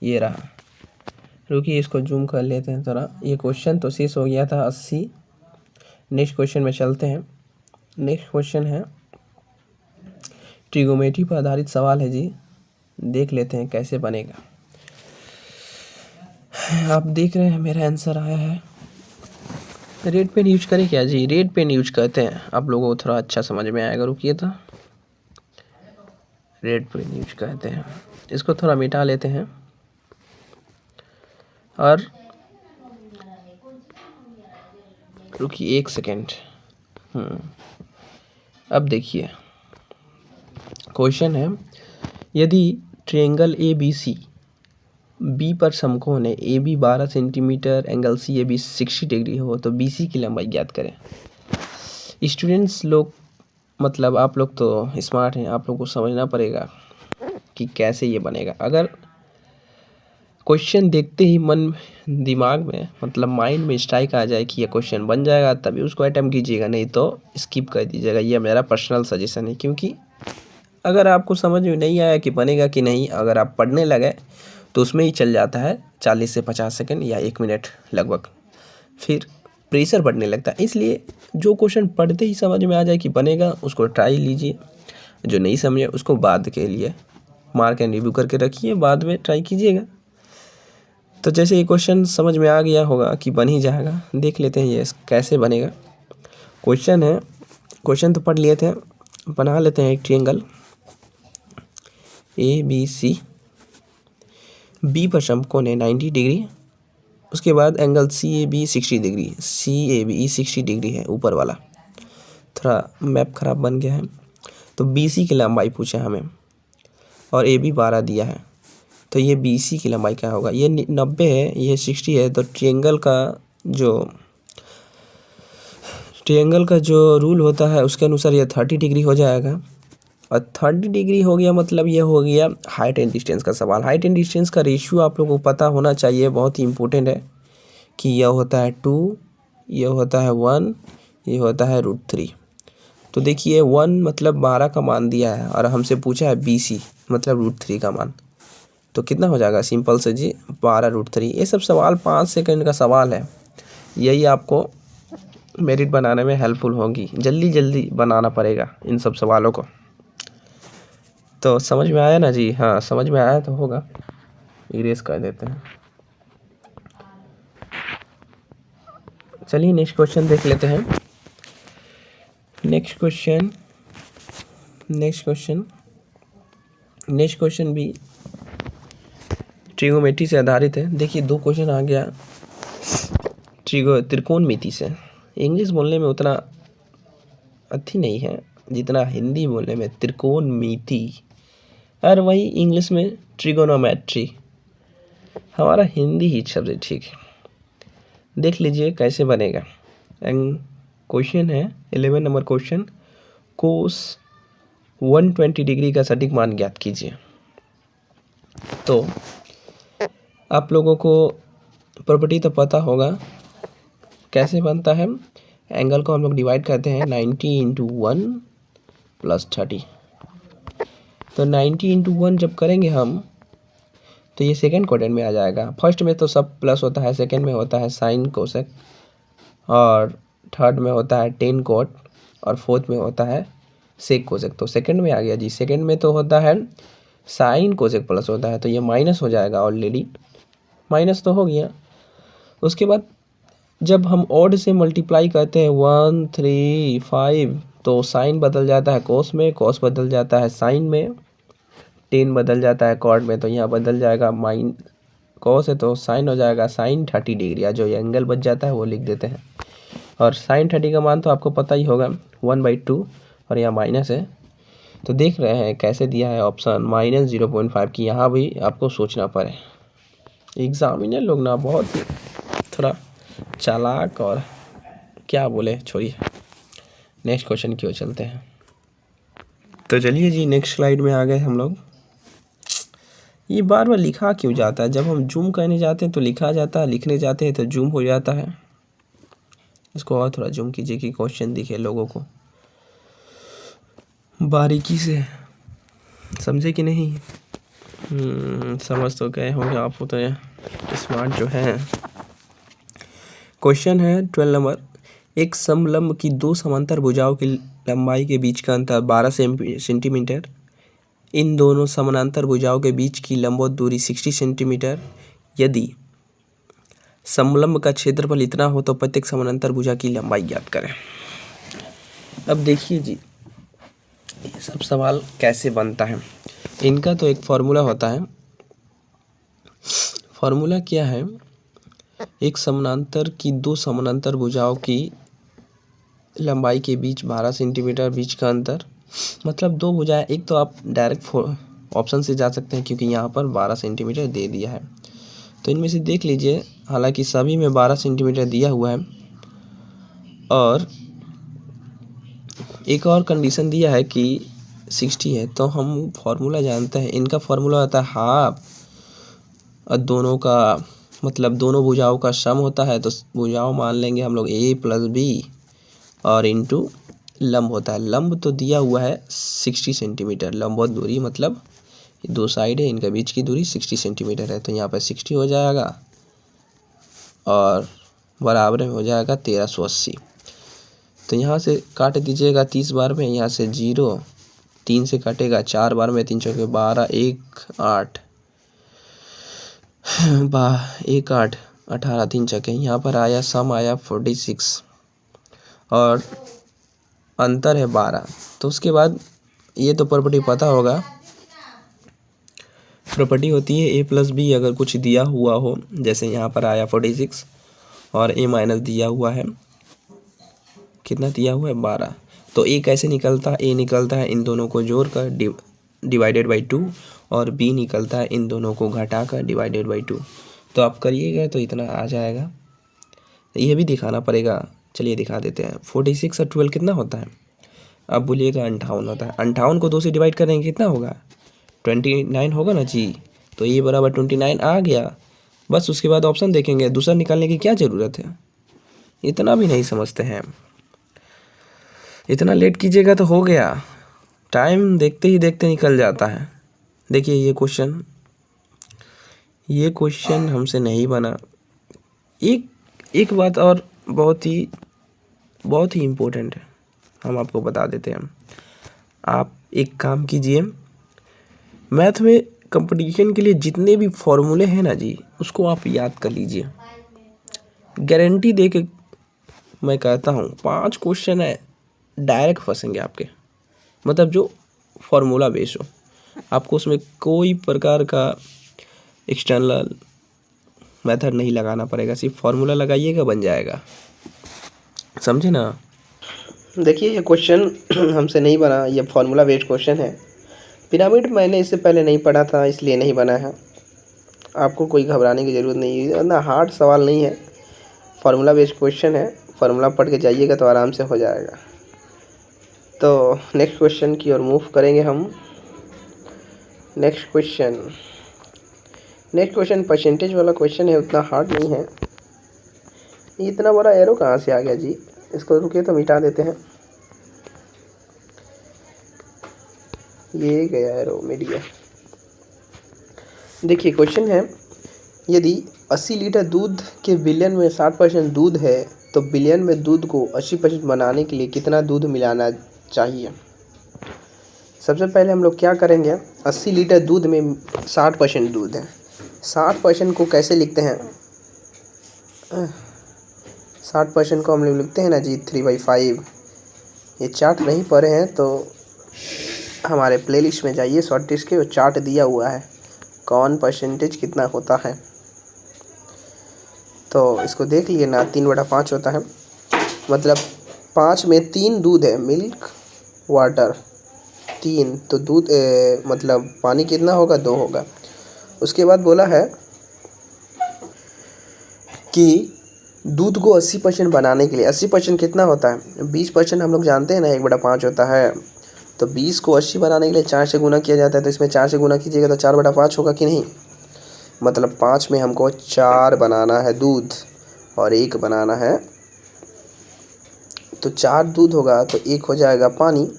ये रहा। रुकिए इसको जूम कर लेते हैं ज़रा। ये क्वेश्चन तो शेष हो गया था 80। नेक्स्ट क्वेश्चन में चलते हैं। नेक्स्ट क्वेश्चन है ट्रिगोनोमेट्री पर आधारित सवाल है जी, देख लेते हैं कैसे बनेगा। आप देख रहे हैं मेरा आंसर आया है। रेड पेन यूज करें क्या जी? रेड पेन यूज करते हैं, आप लोगों को थोड़ा अच्छा समझ में आएगा। रुकिए तो रेड पेन यूज करते हैं, इसको थोड़ा मिटा लेते हैं और रुकिए 1 सेकेंड। अब देखिए क्वेश्चन है, यदि ट्रायंगल ABC बी पर समकोण है, AB 12 centimetre, angle CAB 60 degree हो, तो BC की लंबाई ज्ञात करें। स्टूडेंट्स लोग, मतलब आप लोग तो स्मार्ट हैं, आप लोग को समझना पड़ेगा कि कैसे ये बनेगा। अगर क्वेश्चन देखते ही मन दिमाग में, मतलब माइंड में स्ट्राइक आ जाए कि ये क्वेश्चन बन जाएगा, तभी उसको अटेम्प्ट कीजिएगा, नहीं तो स्किप कर दीजिएगा। ये मेरा पर्सनल सजेशन है, क्योंकि अगर आपको समझ में नहीं आया कि बनेगा कि नहीं, अगर आप पढ़ने लगे तो उसमें ही चल जाता है 40 से 50 सेकंड या 1 मिनट लगभग, फिर प्रेशर बढ़ने लगता है। इसलिए जो क्वेश्चन पढ़ते ही समझ में आ जाए कि बनेगा, उसको ट्राई लीजिए। जो नहीं समझे उसको बाद के लिए मार्क एंड रिव्यू करके रखिए, बाद में ट्राई कीजिएगा। तो जैसे ये क्वेश्चन समझ में आ गया होगा कि बन ही जाएगा, देख लेते हैं ये कैसे बनेगा। क्वेश्चन है, क्वेश्चन तो पढ़ लिए थे, बना लेते हैं एक ट्रायंगल ABC, बी पर समकोण है 90 डिग्री, उसके बाद angle CAB 60 degree, CAB 60 degree है ऊपर वाला, थोड़ा मैप खराब बन गया है। तो BC की लंबाई पूछा हमें और AB 12 दिया है, तो ये BC की लंबाई क्या होगा? ये 90 है, ये 60 है, तो ट्रायंगल का जो रूल होता है उसके अनुसार ये 30 डिग्री हो जाएगा। और 30 डिग्री हो गया, मतलब ये हो गया हाइट एंड डिस्टेंस का सवाल। हाइट एंड डिस्टेंस का रेशियो आप लोगों को पता होना चाहिए, बहुत ही इंपॉर्टेंट है कि यह होता है 2, यह होता है 1, ये होता है √3। तो देखिए 1 मतलब 12 का मान दिया है और हमसे पूछा है BC मतलब √3 का मान, तो कितना हो जाएगा? सिंपल से जी 12√3। ये सब सवाल 5 सेकंड का सवाल है, यही आपको मेरिट बनाने में हेल्पफुल होगी। जल्दी जल्दी बनाना पड़ेगा इन सब सवालों को। तो समझ में आया ना जी? हाँ समझ में आया तो होगा, इरेज कर देते हैं। चलिए नेक्स्ट क्वेश्चन देख लेते हैं। नेक्स्ट क्वेश्चन भी ट्रिगोनोमेट्री से आधारित है। देखिए 2 क्वेश्चन आ गया त्रिकोणमिति से। इंग्लिश बोलने में उतना अच्छी नहीं है जितना हिंदी बोलने में त्रिकोणमिति, और वही इंग्लिश में ट्रिगोनोमेट्री। हमारा हिंदी ही सबसे ठीक है। देख लीजिए कैसे बनेगा। एंड क्वेश्चन है 11 नंबर क्वेश्चन, कोस 120 डिग्री का सटीक मान ज्ञात कीजिए। तो आप लोगों को प्रॉपर्टी तो पता होगा कैसे बनता है। एंगल को हम लोग डिवाइड करते हैं 90 × 1 + 30। तो 90 × 1 जब करेंगे हम, तो ये सेकंड क्वाड्रेंट में आ जाएगा। फर्स्ट में तो सब प्लस होता है, सेकंड में होता है साइन कोसेक, और थर्ड में होता है टेन कोट, और फोर्थ में होता है सेक कोसेक। तो सेकंड में आ गया जी। सेकंड में तो होता है साइन कोसेक प्लस होता है, तो ये माइनस हो जाएगा। ऑलरेडी माइनस तो हो गया। उसके बाद जब हम ऑड से मल्टीप्लाई करते हैं 1 3 5 तो साइन बदल जाता है कोस में, कोस बदल जाता है साइन में, टेन बदल जाता है कॉट में। तो यहाँ बदल जाएगा माइन कोस है तो साइन हो जाएगा साइन 30 डिग्री, या जो एंगल बच जाता है वो लिख देते हैं। और साइन 30 का मान तो आपको पता ही होगा 1/2, और यहाँ माइनस है। तो देख रहे हैं कैसे दिया है ऑप्शन -0.5 की, यहाँ भी आपको सोचना पड़े। एग्जामिनर लोग ना बहुत थोड़ा चालाक, और क्या बोले, छोड़िए नेक्स्ट क्वेश्चन की ओर चलते हैं। तो चलिए जी नेक्स्ट स्लाइड में आ गए हम लोग। ये बार बार लिखा क्यों जाता है? जब हम जूम करने जाते हैं तो लिखा जाता है, लिखने जाते हैं तो जूम हो जाता है। इसको और थोड़ा जूम कीजिए कि क्वेश्चन दिखे लोगों को बारीकी से, समझे कि नहीं? समझ तो गए होंगे आप, तो स्मार्ट जो है। क्वेश्चन है 12 नंबर। एक समलंब की दो समांतर भुजाओं की लंबाई के बीच का अंतर 12 सेंटीमीटर। इन दोनों समानांतर भुजाओं के बीच की लंबवत दूरी 60 सेंटीमीटर। यदि समलंब का क्षेत्रफल इतना हो तो प्रत्येक समानांतर भुजा की लंबाई ज्ञात करें। अब देखिए जी ये सब सवाल कैसे बनता है। इनका तो एक फॉर्मूला होता है। फॉर्मूला क्या है? एक समानांतर की दो समानांतर भुजाओं की लंबाई के बीच 12 सेंटीमीटर बीच का अंतर, मतलब दो भुजाएं। एक तो आप डायरेक्ट ऑप्शन से जा सकते हैं क्योंकि यहाँ पर 12 सेंटीमीटर दे दिया है। तो इनमें से देख लीजिए, हालांकि सभी में 12 सेंटीमीटर दिया हुआ है, और एक और कंडीशन दिया है कि 60 है। तो हम फॉर्मूला जानते हैं, इनका फॉर्मूला होता है हाफ, और दोनों का मतलब दोनों भुजाओं का सम होता है। तो भुजाओं मान लेंगे हम लोग a + b, और इंटू लंब होता है। लंब तो दिया हुआ है 60 सेंटीमीटर, लंबवत दूरी मतलब दो साइड है, इनके बीच की दूरी 60 सेंटीमीटर है। तो यहाँ पर 60 हो जाएगा और बराबर में हो जाएगा 1380। तो यहाँ से काट दीजिएगा 30 बार में, यहाँ से 0, 3 से कटेगा 4 बार में, 3 चौके 12, 1 8 1 8 18, 3 चौके। यहाँ पर आया सम आया 46 और अंतर है 12। तो उसके बाद ये तो प्रॉपर्टी पता होगा, प्रॉपर्टी होती है a + b अगर कुछ दिया हुआ हो, जैसे यहाँ पर आया 46 और a- दिया हुआ है, कितना दिया हुआ है 12। तो a कैसे निकलता है? a निकलता है इन दोनों को जोड़कर /2, और b निकलता है इन दोनों को घटाकर /2। तो आप करिएगा तो इतना आ जाएगा। ये भी दिखाना पड़ेगा, चलिए दिखा देते हैं। 46 और 12 कितना होता है? अब बोलिएगा 58 होता है। 58 को 2 से डिवाइड करेंगे कितना होगा? 29 होगा ना जी। तो ये बराबर 29 आ गया। बस उसके बाद ऑप्शन देखेंगे, दूसरा निकालने की क्या ज़रूरत है? इतना भी नहीं समझते हैं, इतना लेट कीजिएगा तो हो गया, टाइम देखते ही देखते निकल जाता है। देखिए ये क्वेश्चन हमसे नहीं बना। एक बात और बहुत ही इम्पोर्टेंट है, हम आपको बता देते हैं। आप एक काम कीजिए, मैथ में कंपटीशन के लिए जितने भी फॉर्मूले हैं ना जी, उसको आप याद कर लीजिए। गारंटी दे के मैं कहता हूँ 5 क्वेश्चन है डायरेक्ट फंसेंगे आपके, मतलब जो फॉर्मूला बेस हो। आपको उसमें कोई प्रकार का एक्सटर्नल मेथड नहीं लगाना पड़ेगा, सिर्फ फार्मूला लगाइएगा बन जाएगा, समझे ना। देखिए ये क्वेश्चन हमसे नहीं बना, ये फार्मूला बेस्ड क्वेश्चन है। पिरामिड मैंने इससे पहले नहीं पढ़ा था इसलिए नहीं बना है, आपको कोई घबराने की ज़रूरत नहीं है, इतना हार्ड सवाल नहीं है, फार्मूला बेस्ड क्वेश्चन है। फार्मूला पढ़ के जाइएगा तो आराम से हो जाएगा। तो नेक्स्ट क्वेश्चन की ओर मूव करेंगे हम। नेक्स्ट क्वेश्चन परसेंटेज वाला क्वेश्चन है, उतना हार्ड नहीं है। इतना बड़ा एरो कहाँ से आ गया जी? इसको रुकिए तो मिटा देते हैं। ये गया एरो, मिट गया। देखिए क्वेश्चन है, यदि 80 लीटर दूध के बिलियन में 60% दूध है तो बिलियन में दूध को 80% बनाने के लिए कितना दूध मिलाना चाहिए? सबसे पहले हम लोग क्या करेंगे, 80 लीटर दूध में 60% दूध है। 60% को कैसे लिखते हैं? 60% को हम लोग लिखते हैं ना जी 3/5। ये चार्ट नहीं पढ़े हैं तो हमारे प्लेलिस्ट में जाइए शॉर्ट टेस्ट के, वो चार्ट दिया हुआ है कौन परसेंटेज कितना होता है, तो इसको देख लिए ना। 3/5 होता है, मतलब 5 में 3 दूध है, मिल्क वाटर 3, तो दूध मतलब पानी कितना होगा, 2 होगा। उसके बाद बोला है कि दूध को 80% बनाने के लिए, 80% कितना होता है, 20% हम लोग जानते हैं ना 1/5 होता है। तो 20 को 80 बनाने के लिए 4 से गुना किया जाता है, तो इसमें 4 से गुना कीजिएगा तो 4/5 होगा कि नहीं। मतलब 5 में हमको 4 बनाना है दूध और 1 बनाना है, तो 4 दूध होगा तो 1 हो जाएगा पानी।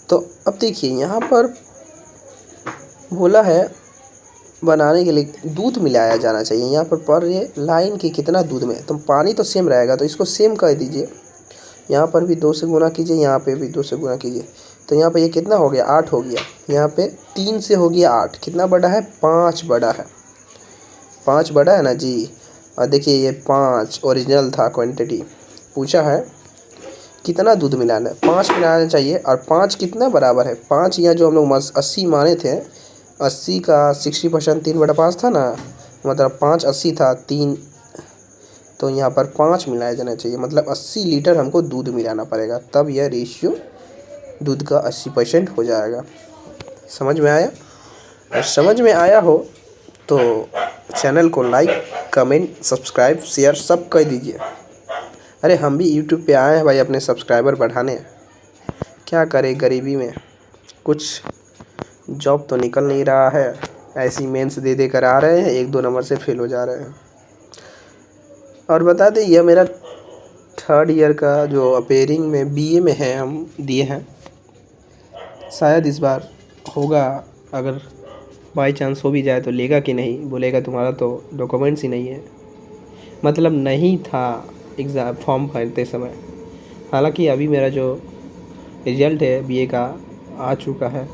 तो अब देखिए यहाँ पर बोला है बनाने के लिए दूध मिलाया जाना चाहिए, यहाँ पर पढ़ रही है लाइन की कितना दूध में, तो पानी तो सेम रहेगा तो इसको सेम कर दीजिए। यहाँ पर भी 2 से गुना कीजिए, यहाँ पे भी 2 से गुना कीजिए, तो यहाँ पे ये कितना हो गया, 8 हो गया। यहाँ पे 3 से हो गया 8, कितना बड़ा है, 5 बड़ा है, 5 बड़ा है ना जी। और देखिए ये 5 ओरिजिनल था, क्वांटिटी पूछा है कितना दूध मिलाना है, 5 मिलाना चाहिए। और 5 कितना बराबर है, 5 यहाँ जो हम लोग 80 माने थे, 80 का 60% 3/5 था ना, मतलब 5 80 था 3, तो यहाँ पर 5 मिलाया जाना चाहिए, मतलब 80 लीटर हमको दूध मिलाना पड़ेगा, तब यह रेशियो दूध का 80% हो जाएगा। समझ में आया? और समझ में आया हो तो चैनल को लाइक कमेंट सब्सक्राइब शेयर सब कर दीजिए। अरे हम भी यूट्यूब पे आए हैं भाई अपने सब्सक्राइबर बढ़ाने, क्या करें गरीबी में, कुछ जॉब तो निकल नहीं रहा है, ऐसी मेंस दे दे कर आ रहे हैं, 1-2 नंबर से फेल हो जा रहे हैं। और बता दें यह मेरा 3rd ईयर का जो अपेयरिंग में बीए में है, हम दिए हैं, शायद इस बार होगा, अगर बाई चांस हो भी जाए तो लेगा कि नहीं, बोलेगा तुम्हारा तो डॉक्यूमेंट्स ही नहीं है, मतलब नहीं था एग्ज़ाम फॉर्म भरते समय। हालांकि अभी मेरा जो रिज़ल्ट है बीए का आ चुका है।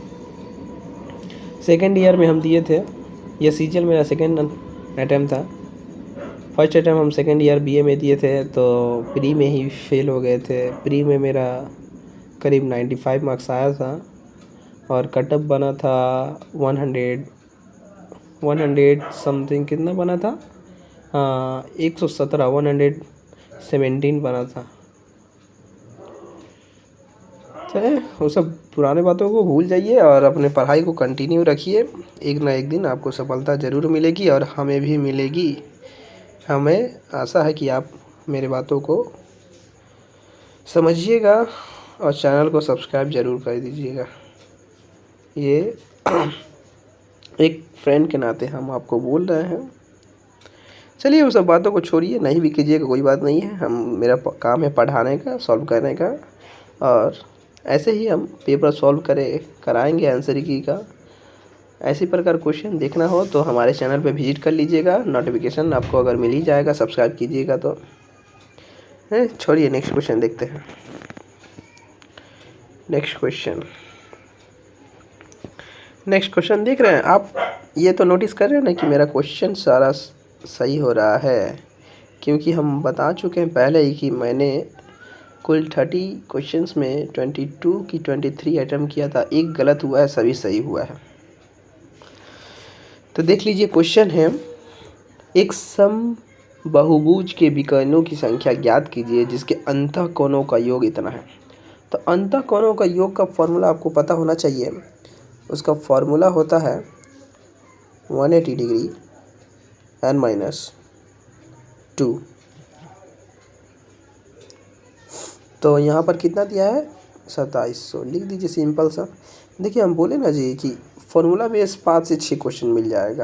2nd ईयर में हम दिए थे, यह सीजीएल मेरा 2nd अटैम्प्ट था। 1st अटैम्प्ट हम 2nd ईयर बीए में दिए थे तो प्री में ही फेल हो गए थे। प्री में मेरा करीब 95 मार्क्स आया था और कटअप बना था 100 समथिंग, कितना बना था, 117 117 बना था। चले वो सब पुराने बातों को भूल जाइए और अपने पढ़ाई को कंटिन्यू रखिए, एक ना एक दिन आपको सफलता ज़रूर मिलेगी और हमें भी मिलेगी। हमें आशा है कि आप मेरे बातों को समझिएगा और चैनल को सब्सक्राइब ज़रूर कर दीजिएगा। ये एक फ्रेंड के नाते हम आपको बोल रहे हैं। चलिए वो सब बातों को छोड़िए, नहीं भी कीजिएगा कोई बात नहीं है, हम मेरा काम है पढ़ाने का, सॉल्व करने का, और ऐसे ही हम पेपर सॉल्व कराएंगे आंसर की का। ऐसी प्रकार क्वेश्चन देखना हो तो हमारे चैनल पे विजिट कर लीजिएगा, नोटिफिकेशन आपको अगर मिल ही जाएगा, सब्सक्राइब कीजिएगा तो। छोड़िए नेक्स्ट क्वेश्चन देखते हैं। नेक्स्ट क्वेश्चन देख रहे हैं आप, ये तो नोटिस कर रहे हैं ना कि मेरा क्वेश्चन सारा सही हो रहा है, क्योंकि हम बता चुके हैं पहले ही कि मैंने कुल 30 क्वेश्चंस में 22 की 23 अटैम्प्ट किया था, एक गलत हुआ है, सभी सही हुआ है। तो देख लीजिए क्वेश्चन है, एक समबाहुभुज के विकर्णों की संख्या ज्ञात कीजिए जिसके अंतःकोणों का योग इतना है। तो अंतःकोणों का योग का फॉर्मूला आपको पता होना चाहिए, उसका फॉर्मूला होता है 180 डिग्री n-2। तो यहाँ पर कितना दिया है, 2700 लिख दीजिए, सिंपल सा। देखिए हम बोले ना जी कि फॉर्मूला बेस 5 से 6 क्वेश्चन मिल जाएगा।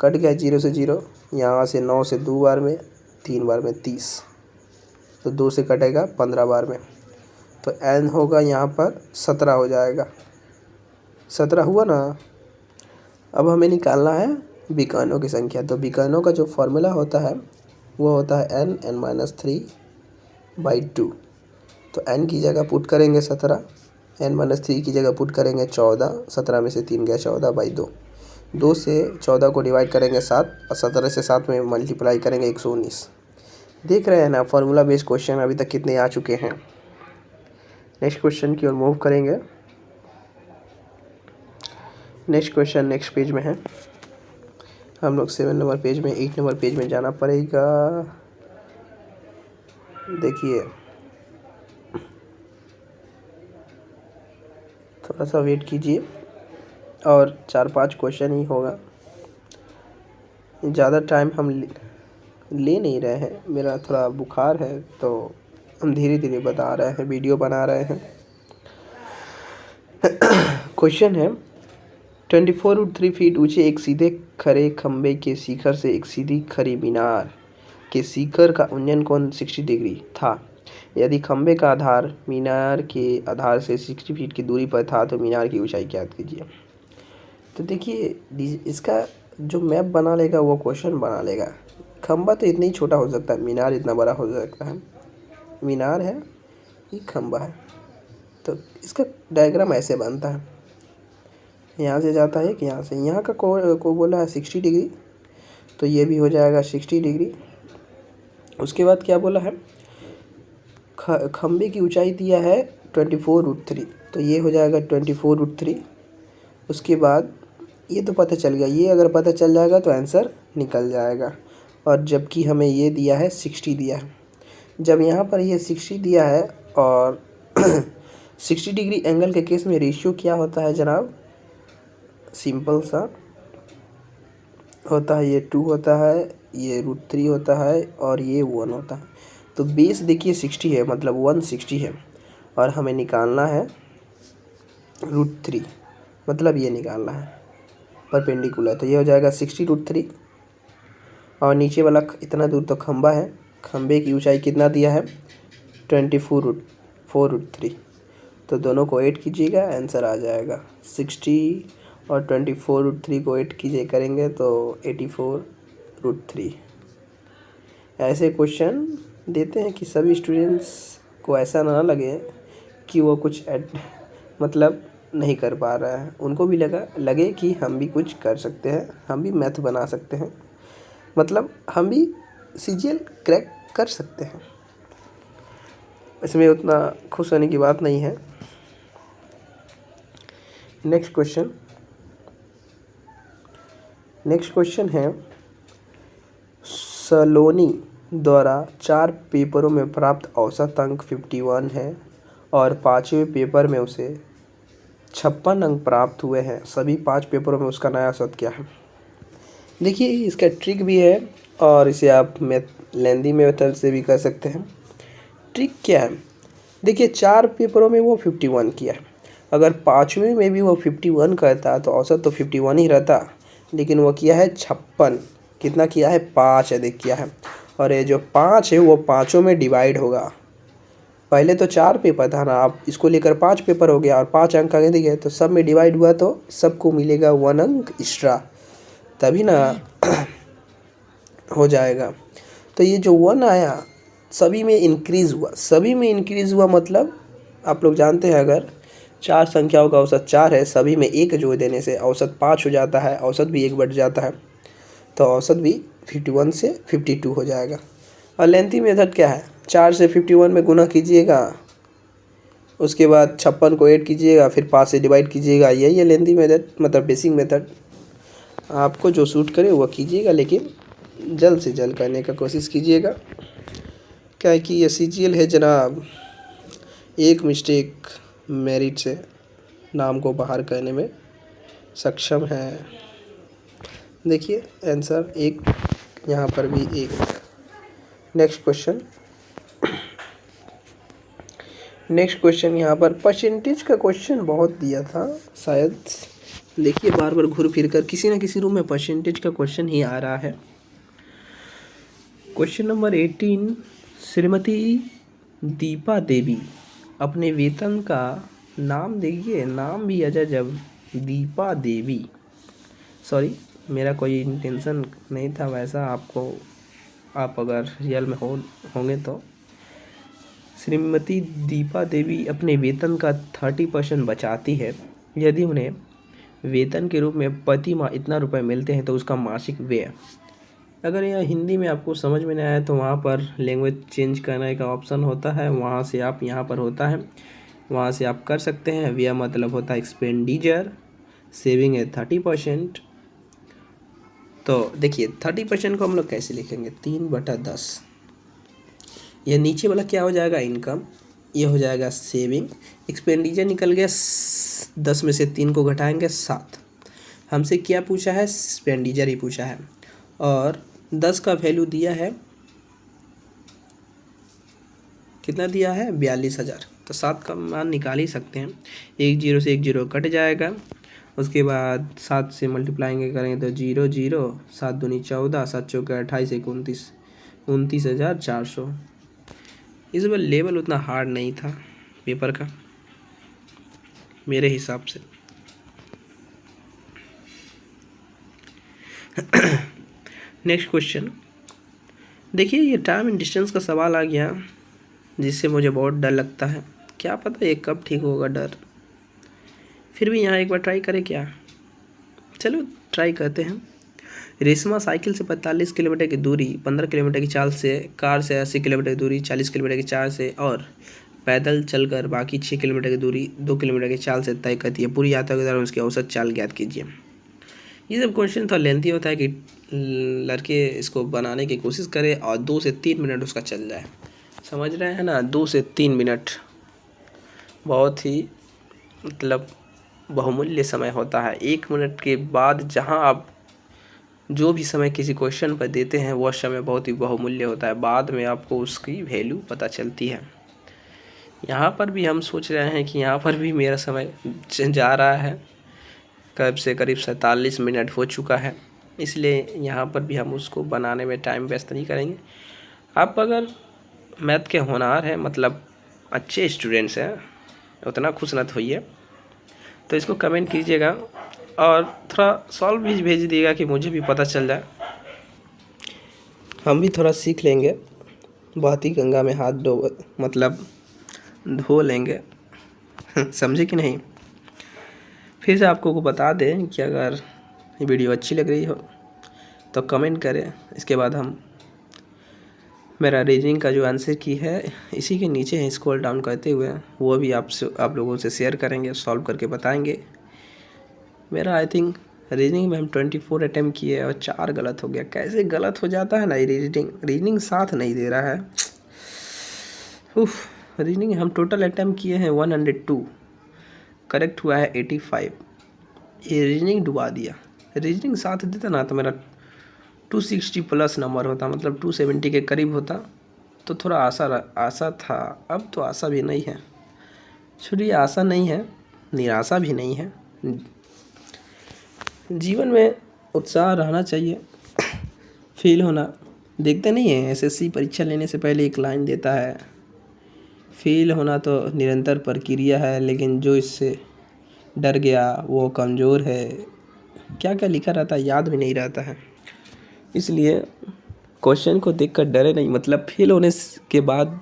कट गया 0 से 0, यहाँ से 9 से 2 बार में, 3 बार में 30, तो 2 से कटेगा 15 बार में, तो n होगा यहाँ पर 17 हो जाएगा। 17 हुआ ना। अब हमें निकालना है विकर्णों की संख्या। तो विकर्णों का जो फॉर्मूला होता है वो होता है n(n-3)/2। तो n की जगह पुट करेंगे 17, n-3 की जगह पुट करेंगे 14, 17 में से 3 गया 14/2। 2 से 14 को डिवाइड करेंगे 7 और 17 से 7 में मल्टीप्लाई करेंगे 119। देख रहे हैं ना फार्मूला बेस्ड क्वेश्चन अभी तक कितने आ चुके हैं। नेक्स्ट क्वेश्चन की ओर मूव करेंगे। नेक्स्ट क्वेश्चन नेक्स्ट पेज में है। हम लोग 7 नंबर पेज में 8 नंबर पेज में जाना पड़ेगा। देखिए थोड़ा सा वेट कीजिए और 4-5 क्वेश्चन ही होगा, ज़्यादा टाइम हम ले नहीं रहे हैं। मेरा थोड़ा बुखार है तो हम धीरे धीरे बता रहे हैं, वीडियो बना रहे हैं। क्वेश्चन है 24√3 फीट ऊंचे एक सीधे खड़े खंबे के शिखर से एक सीधी खड़ी मीनार के शिखर का उन्नयन कोण 60 डिग्री था। यदि खंबे का आधार मीनार के आधार से 60 फीट की दूरी पर था तो मीनार की ऊंचाई ज्ञात कीजिए। तो देखिए इसका जो मैप बना लेगा वो क्वेश्चन बना लेगा। खंबा तो इतना ही छोटा हो सकता है, मीनार इतना बड़ा हो सकता है। मीनार है, ये खंबा है, तो इसका डायग्राम ऐसे बनता है। यहाँ से जाता है कि यहाँ से, यहाँ का को बोला है 60 डिग्री, तो ये भी हो जाएगा 60 डिग्री। उसके बाद क्या बोला है, खंबे की ऊंचाई दिया है 24√3, तो ये हो जाएगा 24√3। उसके बाद ये तो पता चल गया, ये अगर पता चल जाएगा तो आंसर निकल जाएगा। और जबकि हमें ये दिया है 60 दिया है, जब यहाँ पर ये 60 दिया है और 60 डिग्री एंगल के केस में रेशियो क्या होता है जनाब, सिंपल सा होता है, ये 2 होता है, ये √3 होता है और ये 1 होता है। तो बेस देखिए 60 है, मतलब 160 है और हमें निकालना है √3, मतलब ये निकालना है परपेंडिकुलर। तो ये हो जाएगा 60√3 और नीचे वाला इतना दूर तो खंबा है, खंबे की ऊंचाई कितना दिया है 24√3। तो दोनों को ऐड कीजिएगा, आंसर आ जाएगा 60 और 24√3 को ऐड कीजिए करेंगे तो 84√3। ऐसे क्वेश्चन देते हैं कि सभी स्टूडेंट्स को ऐसा ना लगे कि वो कुछ मतलब नहीं कर पा रहा है, उनको भी लगे कि हम भी कुछ कर सकते हैं, हम भी मैथ बना सकते हैं, मतलब हम भी CGL क्रैक कर सकते हैं। इसमें उतना खुश होने की बात नहीं है। नेक्स्ट क्वेश्चन है, सलोनी द्वारा 4 पेपरों में प्राप्त औसत अंक 51 है और 5वें पेपर में उसे 56 अंक प्राप्त हुए हैं। सभी 5 पेपरों में उसका नया औसत क्या है। देखिए इसका ट्रिक भी है और इसे आप लेंदी मेथड से भी कर सकते हैं। ट्रिक क्या है, देखिए 4 पेपरों में वो 51 किया, अगर 5वें में भी वो 51 करता तो औसत तो 51 ही रहता, लेकिन वो किया है 56। कितना किया है, 5 अधिक किया है। और ये जो 5 है वो पाँचों में डिवाइड होगा। पहले तो 4 पेपर था ना, आप इसको लेकर 5 पेपर हो गया और 5 अंक आगे दिए, तो सब में डिवाइड हुआ तो सबको मिलेगा 1 अंक एक्स्ट्रा, तभी ना हो जाएगा। तो ये जो 1 आया सभी में इंक्रीज़ हुआ, सभी में इंक्रीज़ हुआ, मतलब आप लोग जानते हैं अगर 4 संख्याओं का औसत 4 है, सभी में 1 जोड़ देने से औसत 5 हो जाता है, औसत भी 1 बढ़ जाता है, तो औसत भी 51 से 52 हो जाएगा। और लेंथी मेथड क्या है, 4 से 51 में गुना कीजिएगा, उसके बाद 56 को ऐड कीजिएगा, फिर 5 से डिवाइड कीजिएगा। यही है लेंथी मेथड, मतलब बेसिक मेथड। आपको जो सूट करे वो कीजिएगा, लेकिन जल्द से जल्द करने का कोशिश कीजिएगा, क्या है कि ये CGL है जनाब, एक मिस्टेक मेरिट से नाम को बाहर करने में सक्षम है। देखिए आंसर 1, यहाँ पर भी 1। नेक्स्ट क्वेश्चन यहाँ पर परसेंटेज का क्वेश्चन बहुत दिया था शायद। देखिए बार बार घूर फिर कर किसी न किसी रूम में परसेंटेज का क्वेश्चन ही आ रहा है। क्वेश्चन नंबर 18, श्रीमती दीपा देवी अपने वेतन का नाम, देखिए नाम भी अजब, दीपा देवी, सॉरी मेरा कोई इंटेंशन नहीं था वैसा, आप अगर रियल में होंगे तो। श्रीमती दीपा देवी अपने वेतन का 30% बचाती है। यदि उन्हें वेतन के रूप में प्रति माह इतना रुपए मिलते हैं तो उसका मासिक व्यय। अगर यह हिंदी में आपको समझ में नहीं आया तो वहाँ पर लैंग्वेज चेंज करने का ऑप्शन होता है, वहाँ से आप यहाँ पर होता है, वहाँ से आप कर सकते हैं। व्यय मतलब होता है एक्सपेंडिचर, सेविंग है 30%। तो देखिए 30% को हम लोग कैसे लिखेंगे, 3/10। यह नीचे वाला क्या हो जाएगा, इनकम, ये हो जाएगा सेविंग। एक्सपेंडिचर निकल गया 10 में से 3 को घटाएंगे 7। हमसे क्या पूछा है, एक्सपेंडिचर ही पूछा है। और 10 का वैल्यू दिया है, कितना दिया है, 42,000। तो 7 का मान निकाल ही सकते हैं। 1 0 से 1 0 कट जाएगा। उसके बाद 7 से मल्टीप्लाइंग करेंगे तो 0 0, 7 दूनी 14, 7 चौके 28, 29, 29,400। इस बार लेवल उतना हार्ड नहीं था पेपर का मेरे हिसाब से। नेक्स्ट क्वेश्चन देखिए, ये टाइम एंड डिस्टेंस का सवाल आ गया जिससे मुझे बहुत डर लगता है। क्या पता ये कब ठीक होगा डर, फिर भी यहाँ एक बार ट्राई करें क्या, चलो ट्राई करते हैं। रेशमा साइकिल से 45 किलोमीटर की दूरी 15 किलोमीटर की चाल से, कार से 80 किलोमीटर की दूरी 40 किलोमीटर की चाल से और पैदल चलकर बाकी 6 किलोमीटर की दूरी 2 किलोमीटर की चाल से तय करती है। पूरी यात्रा के दौरान उसकी औसत चाल ज्ञात कीजिए। ये सब क्वेश्चन थोड़ा लेंथी होता है कि लड़के इसको बनाने की कोशिश करें और 2 से 3 मिनट उसका चल जाए, समझ रहे हैं ना। 2 से 3 मिनट बहुत ही मतलब बहुमूल्य समय होता है। 1 मिनट के बाद जहां आप जो भी समय किसी क्वेश्चन पर देते हैं वह समय बहुत ही बहुमूल्य होता है, बाद में आपको उसकी वैल्यू पता चलती है। यहाँ पर भी हम सोच रहे हैं कि यहाँ पर भी मेरा समय जा रहा है, करीब से करीब 47 मिनट हो चुका है, इसलिए यहाँ पर भी हम उसको बनाने में टाइम वेस्ट नहीं करेंगे। आप अगर मैथ के होनहार हैं, मतलब अच्छे स्टूडेंट्स हैं, उतना खुश नत होइए, तो इसको कमेंट कीजिएगा और थोड़ा सॉल्व भी भेज दिएगा कि मुझे भी पता चल जाए, हम भी थोड़ा सीख लेंगे। बहती गंगा में हाथ धो लेंगे। समझे कि नहीं। फिर से आपको बता दें कि अगर ये वीडियो अच्छी लग रही हो तो कमेंट करें। इसके बाद हम मेरा रीजनिंग का जो आंसर की है इसी के नीचे है, स्क्रॉल डाउन करते हुए वो भी आप लोगों से शेयर करेंगे, सॉल्व करके बताएंगे। मेरा आई थिंक रीजनिंग में हम 24 अटैम्प्ट किए और 4 गलत हो गया। कैसे गलत हो जाता है ना, रीजनिंग साथ नहीं दे रहा है। रीजनिंग हम टोटल अटैम्प्ट किए हैं 102, करेक्ट हुआ है 85। ये रीजनिंग डुबा दिया। रीजनिंग साथ देता ना तो मेरा 260 प्लस नंबर होता, मतलब 270 के करीब होता, तो थोड़ा आशा था। अब तो आशा भी नहीं है, छोड़िए, आशा नहीं है, निराशा भी नहीं है। जीवन में उत्साह रहना चाहिए। फेल होना, देखते नहीं है एसएससी परीक्षा लेने से पहले एक लाइन देता है, फेल होना तो निरंतर प्रक्रिया है, लेकिन जो इससे डर गया वो कमज़ोर है। क्या क्या लिखा रहता है याद भी नहीं रहता है, इसलिए क्वेश्चन को देखकर डरे नहीं। मतलब फेल होने के बाद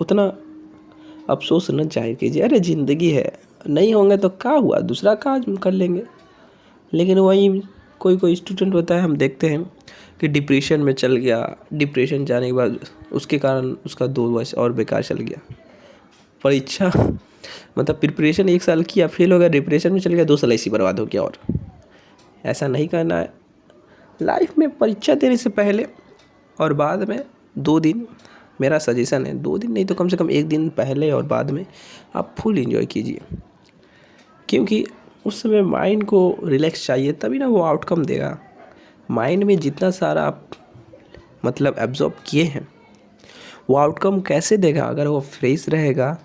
उतना अफसोस न जाहिर कीजिए, अरे ज़िंदगी है, नहीं होंगे तो क्या हुआ, दूसरा काम कर लेंगे। लेकिन वहीं कोई स्टूडेंट होता है, हम देखते हैं कि डिप्रेशन में चल गया, डिप्रेशन जाने के बाद उसके कारण उसका 2 वर्ष और बेकार चल गया। परीक्षा मतलब प्रिपरेशन 1 साल किया, फेल हो गया, डिप्रेशन में चल गया, 2 साल ऐसी बर्बाद हो गया। और ऐसा नहीं करना है लाइफ में। परीक्षा देने से पहले और बाद में 2 दिन, मेरा सजेशन है 2 दिन नहीं तो कम से कम 1 दिन पहले और बाद में आप फुल एंजॉय कीजिए, क्योंकि उस समय माइंड को रिलैक्स चाहिए, तभी ना वो आउटकम देगा। माइंड में जितना सारा आप मतलब एब्जॉर्ब किए हैं वो आउटकम कैसे देगा, अगर वो फ्रेश रहेगा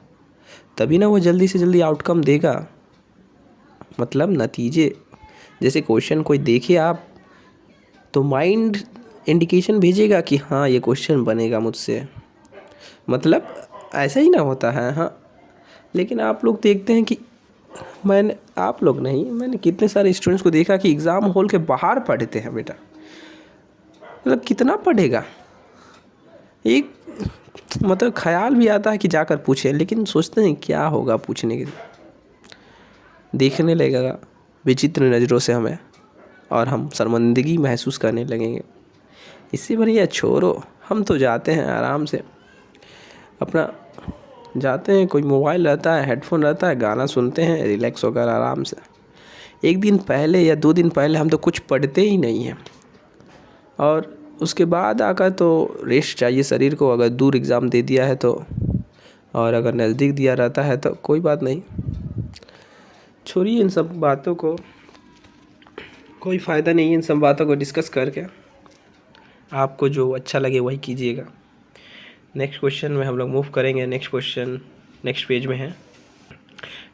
तभी ना वो जल्दी से जल्दी आउटकम देगा। मतलब नतीजे, जैसे क्वेश्चन कोई देखे आप तो माइंड इंडिकेशन भेजेगा कि हाँ ये क्वेश्चन बनेगा मुझसे, मतलब ऐसा ही ना होता है। हाँ, लेकिन आप लोग देखते हैं कि मैंने कितने सारे स्टूडेंट्स को देखा कि एग्ज़ाम हॉल के बाहर पढ़ते हैं। बेटा मतलब कितना पढ़ेगा, एक मतलब ख्याल भी आता है कि जाकर पूछे, लेकिन सोचते हैं क्या होगा पूछने के, देखने लगेगा विचित्र नज़रों से हमें, और हम शर्मिंदगी महसूस करने लगेंगे। इससे बढ़िया छोड़ो, हम तो जाते हैं आराम से अपना, जाते हैं, कोई मोबाइल रहता है, हेडफोन रहता है, गाना सुनते हैं, रिलैक्स होकर आराम से। एक दिन पहले या 2 दिन पहले हम तो कुछ पढ़ते ही नहीं हैं, और उसके बाद आकर तो रेस्ट चाहिए शरीर को। अगर दूर एग्ज़ाम दे दिया है तो, और अगर नज़दीक दिया रहता है तो कोई बात नहीं, छोड़िए इन सब बातों को, कोई फ़ायदा नहीं है इन सब बातों को डिस्कस करके। आपको जो अच्छा लगे वही कीजिएगा। नेक्स्ट क्वेश्चन में हम लोग मूव करेंगे। नेक्स्ट क्वेश्चन नेक्स्ट पेज में है।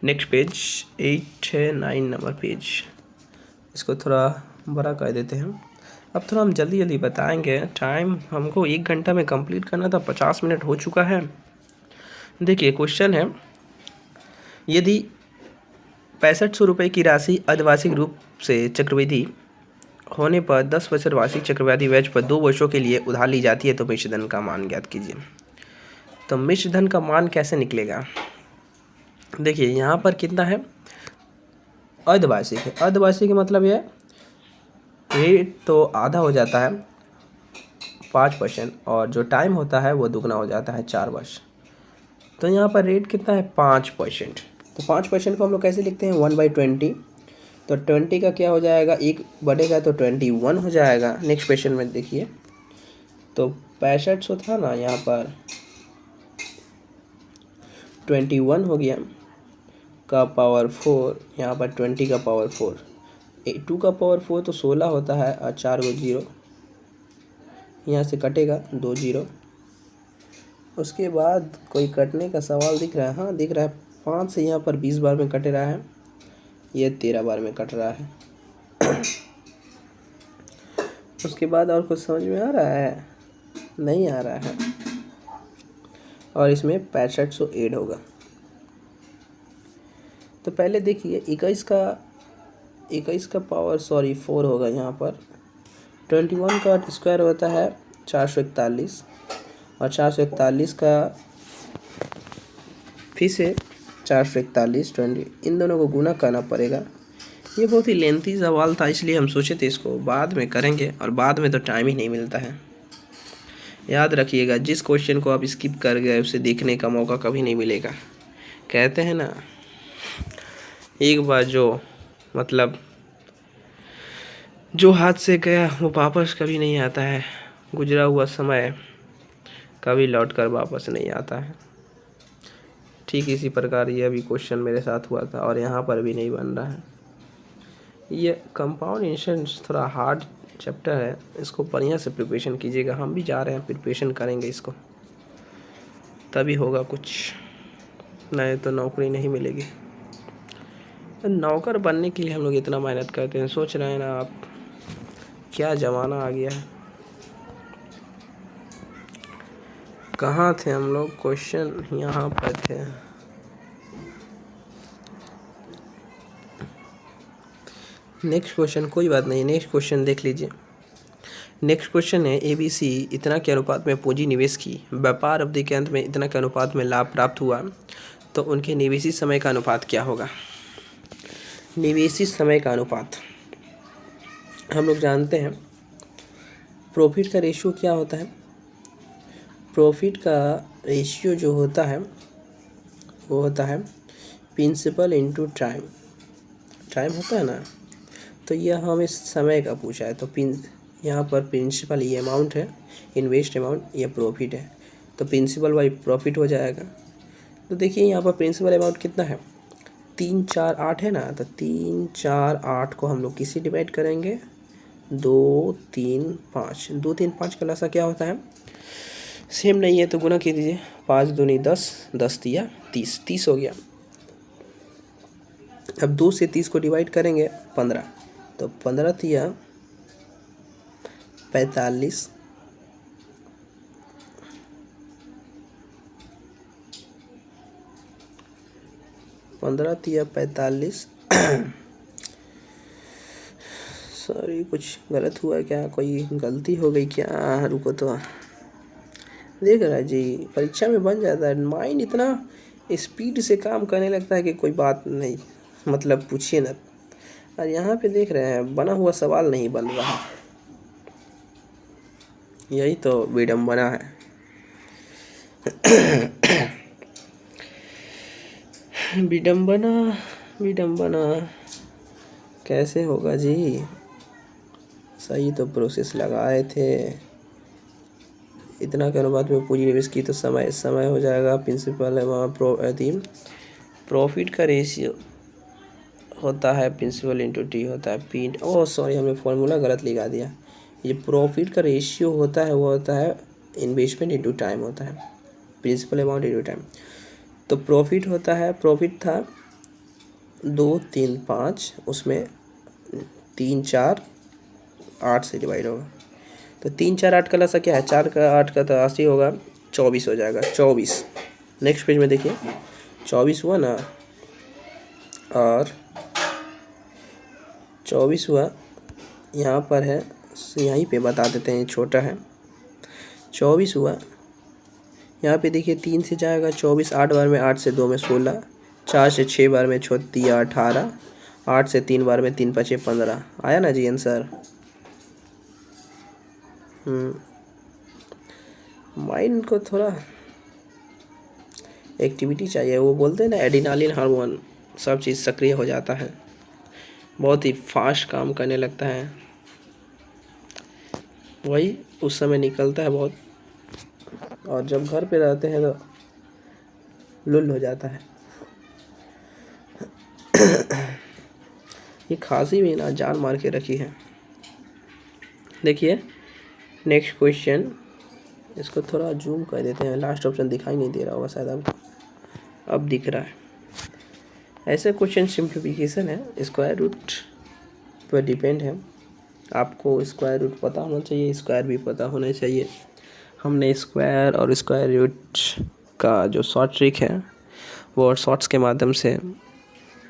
नेक्स्ट पेज 8 है, 9 नंबर पेज। इसको थोड़ा बड़ा कर देते हैं। अब थोड़ा हम जल्दी जल्दी बताएंगे। टाइम हमको 1 घंटा में कंप्लीट करना था, 50 मिनट हो चुका है। देखिए क्वेश्चन है, यदि 6500 रुपये की राशि अर्धवार्षिक रूप से चक्रवृद्धि होने पर 10% वार्षिक चक्रवृद्धि ब्याज पर 2 वर्षों के लिए उधार ली जाती है, तो मिश्र धन का मान ज्ञात कीजिए। तो मिश्र धन का मान कैसे निकलेगा? देखिए यहाँ पर कितना है, अर्धवार्षिक है। अर्धवार्षिक का मतलब यह रेट तो आधा हो जाता है 5%, और जो टाइम होता है वो दुगना हो जाता है 4 वर्ष। तो यहाँ पर रेट कितना है 5%। तो 5% को हम लोग कैसे लिखते हैं, 1/20। तो 20 का क्या हो जाएगा, 1 बढ़ेगा तो 21 हो जाएगा। नेक्स्ट क्वेश्चन में देखिए, तो 6500 था ना, यहाँ पर 21 हो गया का पावर 4, यहाँ पर 20 का पावर 4, 2 का पावर 4 तो 16 होता है, और 4 को 0 यहाँ से कटेगा, 2 0। उसके बाद कोई कटने का सवाल दिख रहा है? हाँ दिख रहा है, 5 से यहाँ पर 20 बार में कट रहा है, ये 13 बार में कट रहा है। उसके बाद और कुछ समझ में आ रहा है? नहीं आ रहा है। और इसमें 6500 ऐड होगा। तो पहले देखिए 21 का पावर 4 होगा यहाँ पर। 21 का स्क्वायर होता है 441, और 441 का फिर से 441, 20, इन दोनों को गुना करना पड़ेगा। ये बहुत ही लेंथी सवाल था, इसलिए हम सोचे थे इसको बाद में करेंगे, और बाद में तो टाइम ही नहीं मिलता है। याद रखिएगा, जिस क्वेश्चन को आप स्किप कर गए उसे देखने का मौका कभी नहीं मिलेगा। कहते हैं ना, एक बार जो मतलब जो हाथ से गया वो वापस कभी नहीं आता है। गुजरा हुआ समय कभी लौट कर वापस नहीं आता है। ठीक इसी प्रकार ये अभी क्वेश्चन मेरे साथ हुआ था, और यहाँ पर भी नहीं बन रहा है। ये कंपाउंड इंटरेस्ट थोड़ा हार्ड चैप्टर है, इसको बढ़िया से प्रिपरेशन कीजिएगा। हम भी जा रहे हैं, प्रिपरेशन करेंगे इसको, तभी होगा कुछ, नहीं तो नौकरी नहीं मिलेगी। नौकर बनने के लिए हम लोग इतना मेहनत करते हैं, सोच रहे हैं ना आप, क्या ज़माना आ गया है। कहाँ थे हम लोग, क्वेश्चन यहाँ पर थे। नेक्स्ट क्वेश्चन, कोई बात नहीं, नेक्स्ट क्वेश्चन देख लीजिए। नेक्स्ट क्वेश्चन है, ABC इतना के अनुपात में पूंजी निवेश की, व्यापार अवधि के अंत में इतना के अनुपात में लाभ प्राप्त हुआ, तो उनके निवेशी समय का अनुपात क्या होगा? निवेशी समय का अनुपात हम लोग जानते हैं, प्रॉफिट का रेशियो क्या होता है। प्रॉफिट का रेशियो जो होता है वो होता है प्रिंसिपल इनटू टाइम। टाइम होता है ना, तो यह हमें समय का पूछा है। तो यहाँ पर प्रिंसिपल ये अमाउंट है, इन्वेस्ट अमाउंट, ये प्रॉफिट है, तो प्रिंसिपल बाई प्रॉफिट हो जाएगा। तो देखिए यहाँ पर प्रिंसिपल अमाउंट कितना है, 3 4 8 है ना, तो 3 4 8 को हम लोग किसी डिवाइड करेंगे, 2 3 5। 2 3 5 का लसा क्या होता है, सेम नहीं है तो गुना कीजिए, 5 दूनी 10, 10 तिया 30, 30 हो गया। अब 2 से 30 को डिवाइड करेंगे 15, तो 15 तिया 45, 15 तिया 45। सॉरी कुछ गलत हुआ क्या, कोई गलती हो गई क्या, रुको तो देख रहा है जी, परीक्षा में बन जाता है। माइंड इतना स्पीड से काम करने लगता है कि कोई बात नहीं, मतलब पूछिए ना। और यहाँ पे देख रहे हैं बना हुआ सवाल नहीं बन रहा, यही तो विडम्बना है। विडम्बना विडम्बना कैसे होगा जी? सही तो प्रोसेस लगाए थे। इतना के अनुपात में पूंजी निवेश की तो समय हो जाएगा। प्रिंसिपल है वहाँ प्रॉफिट का रेशियो होता है प्रिंसिपल इंटू टी होता है पी। ओह सॉरी, हमने फॉर्मूला गलत लिखा दिया। ये प्रॉफिट का रेशियो होता है वो होता है इन्वेस्टमेंट इंटू टाइम होता है, प्रिंसिपल अमाउंट इंटू टाइम। तो प्रॉफिट होता है, प्रॉफिट था 2 3 5, उसमें 3 4 8 से डिवाइड होगा। तो 3 4 8 का लसा क्या है? 4 का 8 का तो 80 होगा, 24 हो जाएगा। 24 नेक्स्ट पेज में देखिए, 24 हुआ ना, और 24 हुआ यहाँ पर है, यहीं पे बता देते हैं, छोटा है। 24 हुआ यहाँ पे देखिए, 3 से जाएगा 24, 8 बार में 8 से 2 में 16, 4 से 6 बार में 36 18, 8 से 3 बार में 3 5 15। आया ना जी आंसर? माइंड को थोड़ा एक्टिविटी चाहिए। वो बोलते हैं ना एड्रेनालिन हार्मोन, सब चीज़ सक्रिय हो जाता है, बहुत ही फास्ट काम करने लगता है, वही उस समय निकलता है बहुत। और जब घर पे रहते हैं तो लुल हो जाता है। ये खांसी भी ना जान मार के रखी है। देखिए नेक्स्ट क्वेश्चन, इसको थोड़ा जूम कर देते हैं, लास्ट ऑप्शन दिखाई नहीं दे रहा होगा शायद आपको, अब दिख रहा है। ऐसे क्वेश्चन सिंप्लीफिकेशन है, स्क्वायर रूट पर डिपेंड है। आपको स्क्वायर रूट पता होना चाहिए, स्क्वायर भी पता होना चाहिए। हमने स्क्वायर और स्क्वायर रूट का जो शॉर्ट ट्रिक है वो शॉर्ट्स के माध्यम से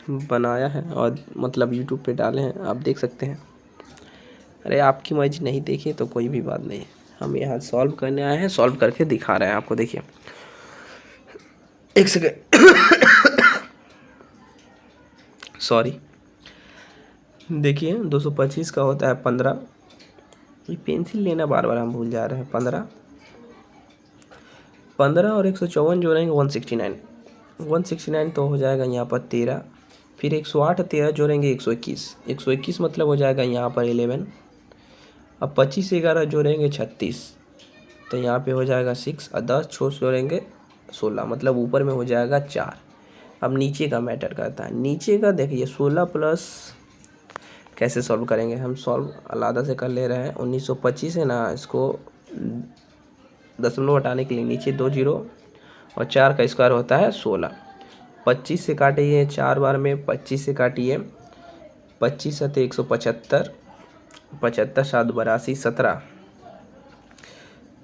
बनाया है और मतलब यूट्यूब पे डाले हैं, आप देख सकते हैं। अरे आपकी मर्जी नहीं देखी तो कोई भी बात नहीं, हम यहाँ सॉल्व करने आए हैं, सॉल्व करके दिखा रहे हैं आपको। देखिए एक सेकेंड, सॉरी। देखिए 225 का होता है 15, ये पेंसिल लेना बार बार हम भूल जा रहे हैं। 15 और 154 जोड़ेंगे 169, 169 तो हो जाएगा यहाँ पर 13, फिर 108 13 जोड़ेंगे 121, 121 मतलब हो जाएगा यहाँ पर 11। अब 25 से 11 जोड़ेंगे 36, तो यहाँ पे हो जाएगा 6, और 10 छोड़ जोड़ेंगे 16, मतलब ऊपर में हो जाएगा 4। अब नीचे का मैटर करता है, नीचे का देखिए 16 प्लस कैसे सॉल्व करेंगे, हम सॉल्व अलग से कर ले रहे हैं। 1925 है ना, इसको दशमलव हटाने के लिए नीचे 2 जीरो और 4 का स्क्वायर होता है 16। 25 से काटिए 4 बार में, 25 से काटिए 25 सते 175, 75 7 82, 17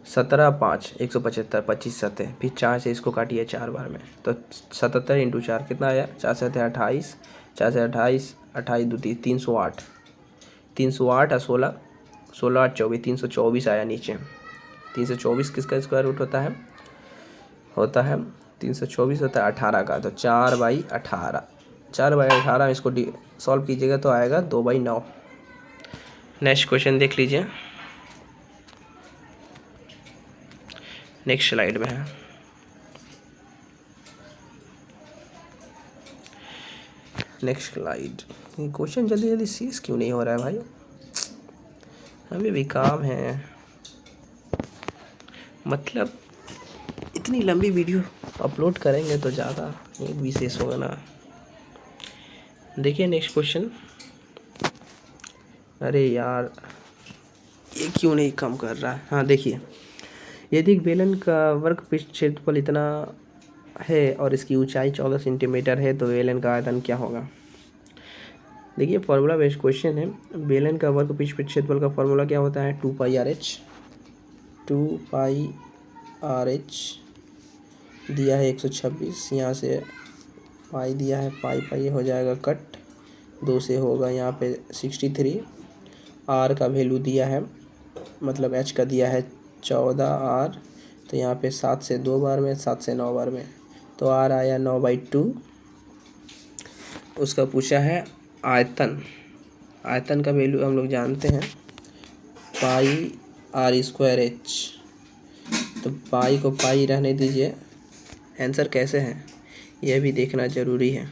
17 5 175, 25 सते, फिर 4 से इसको काटिए 4 बार में, तो 77 इंटू 4 कितना आया? 4 सते 28, 4 से 28, 28 2 308, 308 और 16 16 8 24, 324 आया नीचे। 324 किसका स्क्वायर रूट होता है? 324 होता है 18 का, तो 4/18, 4/18 इसको सॉल्व कीजिएगा तो आएगा 2/9। नेक्स्ट क्वेश्चन देख लीजिए, नेक्स्ट स्लाइड में है। नेक्स्ट स्लाइड, क्वेश्चन जल्दी जल्दी सीज क्यों नहीं हो रहा है भाई? हमें भी काम है, मतलब इतनी लंबी वीडियो अपलोड करेंगे तो ज़्यादा एक विशेष होगा ना। देखिए नेक्स्ट क्वेश्चन, अरे यार ये क्यों नहीं कम कर रहा है? हाँ देखिए, यदि एक बेलन का वर्ग पृष्ठ क्षेत्रफल इतना है और इसकी ऊंचाई 14 सेंटीमीटर है तो बेलन का आयतन क्या होगा? देखिए फॉर्मूला बेस्ड क्वेश्चन है। बेलन का वर्ग पृष्ठ क्षेत्रफल का फॉर्मूला क्या होता है? 2πRh, 2πRh दिया है 126, यहाँ से पाई दिया है, पाई हो जाएगा कट, 2 से होगा यहाँ पे 63, आर का वैल्यू दिया है, मतलब एच का दिया है 14R, तो यहाँ पे 7 से 2 बार में, 7 से 9 बार में, तो आर आया 9/2। उसका पूछा है आयतन, आयतन का वैल्यू हम लोग जानते हैं पाई आर स्क्वायर एच, तो पाई को पाई रहने दीजिए। आंसर कैसे है यह भी देखना ज़रूरी है।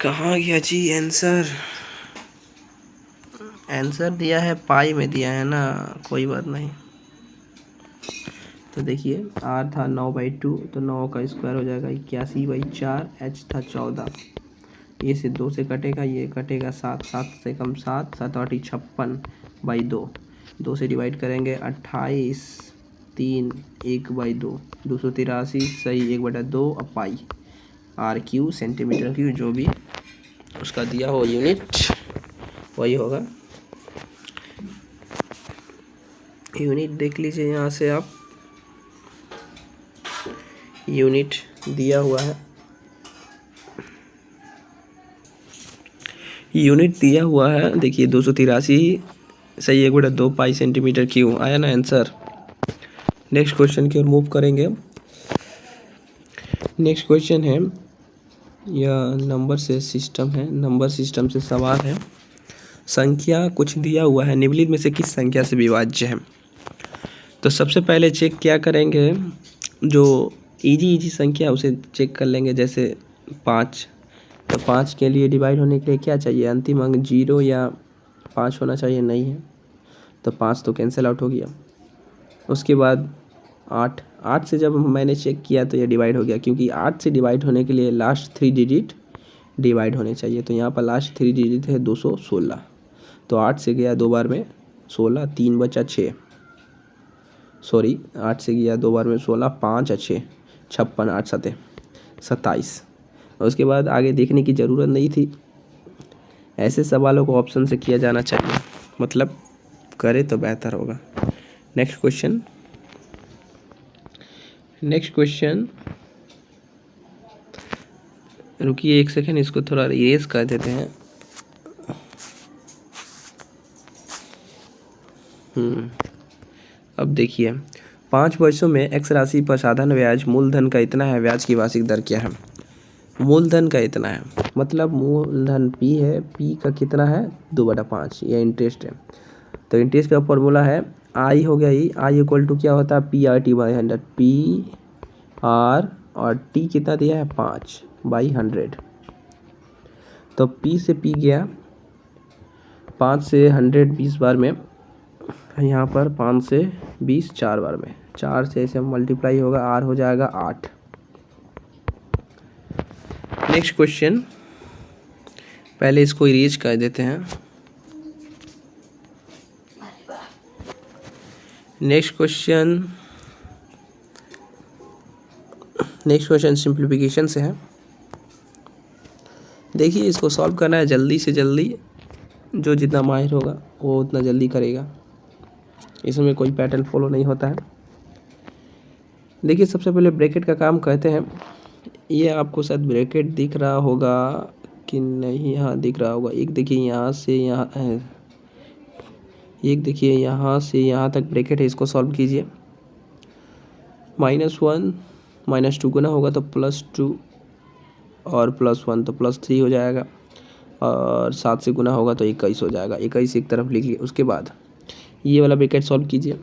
कहाँ गया जी आंसर? आंसर दिया है पाई में दिया है ना, कोई बात नहीं। तो देखिए आर था 9/2, तो 9 का स्क्वायर हो जाएगा 81/4, एच था 14, ये से 2 से कटेगा, ये कटेगा 7, 7 से कम 7, 7 8 56/2, 2 से डिवाइड करेंगे 28, 3 1/2, 283 सही 1/2। अब पाई आर क्यू सेंटीमीटर क्यू जो भी उसका दिया हो यूनिट वही होगा। यूनिट देख लीजिए यहाँ से आप, यूनिट दिया हुआ है, यूनिट दिया हुआ है देखिए 283 सही 1/2 पाई सेंटीमीटर क्यू आया ना आंसर। नेक्स्ट क्वेश्चन की ओर मूव करेंगे। नेक्स्ट क्वेश्चन है, यह नंबर से सिस्टम है, नंबर सिस्टम से सवाल है। संख्या कुछ दिया हुआ है, निम्नलिखित में से किस संख्या से विभाज्य है? तो सबसे पहले चेक क्या करेंगे, जो इजी संख्या उसे चेक कर लेंगे। जैसे 5, तो 5 के लिए डिवाइड होने के लिए क्या चाहिए, अंतिम अंक 0 या 5 होना चाहिए, नहीं है तो 5 तो कैंसिल आउट हो गया। उसके बाद 8 से जब मैंने चेक किया तो ये डिवाइड हो गया, क्योंकि 8 से डिवाइड होने के लिए लास्ट 3 डिजिट डिवाइड होने चाहिए। तो यहाँ पर लास्ट 3 डिजिट है 216, तो 8 से गया 2 बार में 16, 3 बचा 6, सॉरी 8 से गया 2 बार में 16, 5 और 6 56, 8 7 27। उसके बाद आगे देखने की ज़रूरत नहीं थी। ऐसे सवालों को ऑप्शन से किया जाना चाहिए, मतलब करे तो बेहतर होगा। नेक्स्ट क्वेश्चन रुकिए एक सेकेंड, इसको थोड़ा इरेज कर देते हैं। अब देखिए 5 वर्षों में x राशि पर साधारण ब्याज मूलधन का इतना है, ब्याज की वार्षिक दर क्या है? मूलधन का इतना है मतलब मूलधन p है, p का कितना है 2/5, यह इंटरेस्ट है। तो इंटरेस्ट का फॉर्मूला है i हो गया ही, i इक्वल टू क्या होता है PRT/100, PR और t कितना दिया है 5/100। तो p से p गया 5 से 100 20 बार में, यहाँ पर 5 से 20 4 बार में, 4 से ऐसे मल्टीप्लाई होगा, r हो जाएगा 8। नेक्स्ट क्वेश्चन, पहले इसको इरेज कर देते हैं। नेक्स्ट क्वेश्चन सिंप्लीफिकेशन से है। देखिए इसको सॉल्व करना है जल्दी से जल्दी, जो जितना माहिर होगा वो उतना जल्दी करेगा, इसमें कोई पैटर्न फॉलो नहीं होता है। देखिए सबसे पहले ब्रैकेट का काम कहते हैं। ये आपको शायद ब्रैकेट दिख रहा होगा कि नहीं, हाँ दिख रहा होगा। एक देखिए यहाँ से यहाँ है, एक देखिए यहाँ से यहाँ तक ब्रैकेट है, इसको सॉल्व कीजिए। -1 -2 गुना होगा तो +2 और +1 तो +3 हो जाएगा, और 7 से गुना होगा तो 21 हो जाएगा। 21 एक तरफ लिख लीजिए। उसके बाद ये वाला ब्रैकेट सॉल्व कीजिए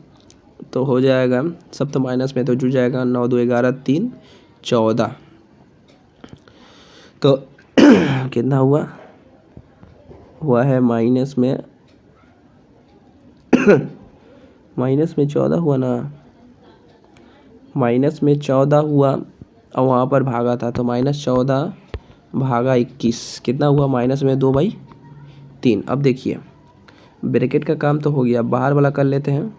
तो हो जाएगा, सब तो माइनस में तो जुड़ जाएगा, 9 2 11 3 14, तो कितना हुआ है माइनस में -14 हुआ ना, -14 हुआ और वहाँ पर भागा था, तो -14 भागा 21 कितना हुआ, -2/3। अब देखिए ब्रैकेट का काम तो हो गया, बाहर वाला कर लेते हैं।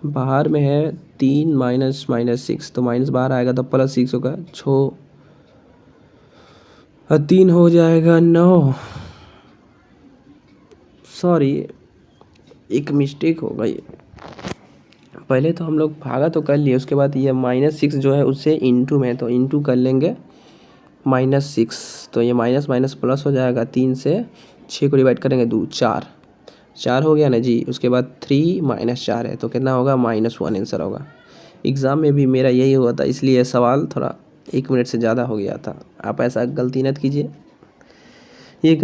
बाहर में है 3 -6, तो माइनस बाहर आएगा तो +6 होगा, 6 और 3 हो जाएगा 9। सॉरी एक मिस्टेक हो गई, पहले तो हम लोग भागा तो कर लिए, उसके बाद ये -6 जो है उससे इंटू में, तो इंटू कर लेंगे -6, तो ये माइनस माइनस प्लस हो जाएगा। 3 से 6 को डिवाइड करेंगे 2 4 हो गया ना जी। उसके बाद 3 -4 है तो कितना होगा -1 आंसर होगा। एग्ज़ाम में भी मेरा यही हुआ था, इसलिए सवाल थोड़ा 1 मिनट से ज़्यादा हो गया था। आप ऐसा गलती मत कीजिए। ये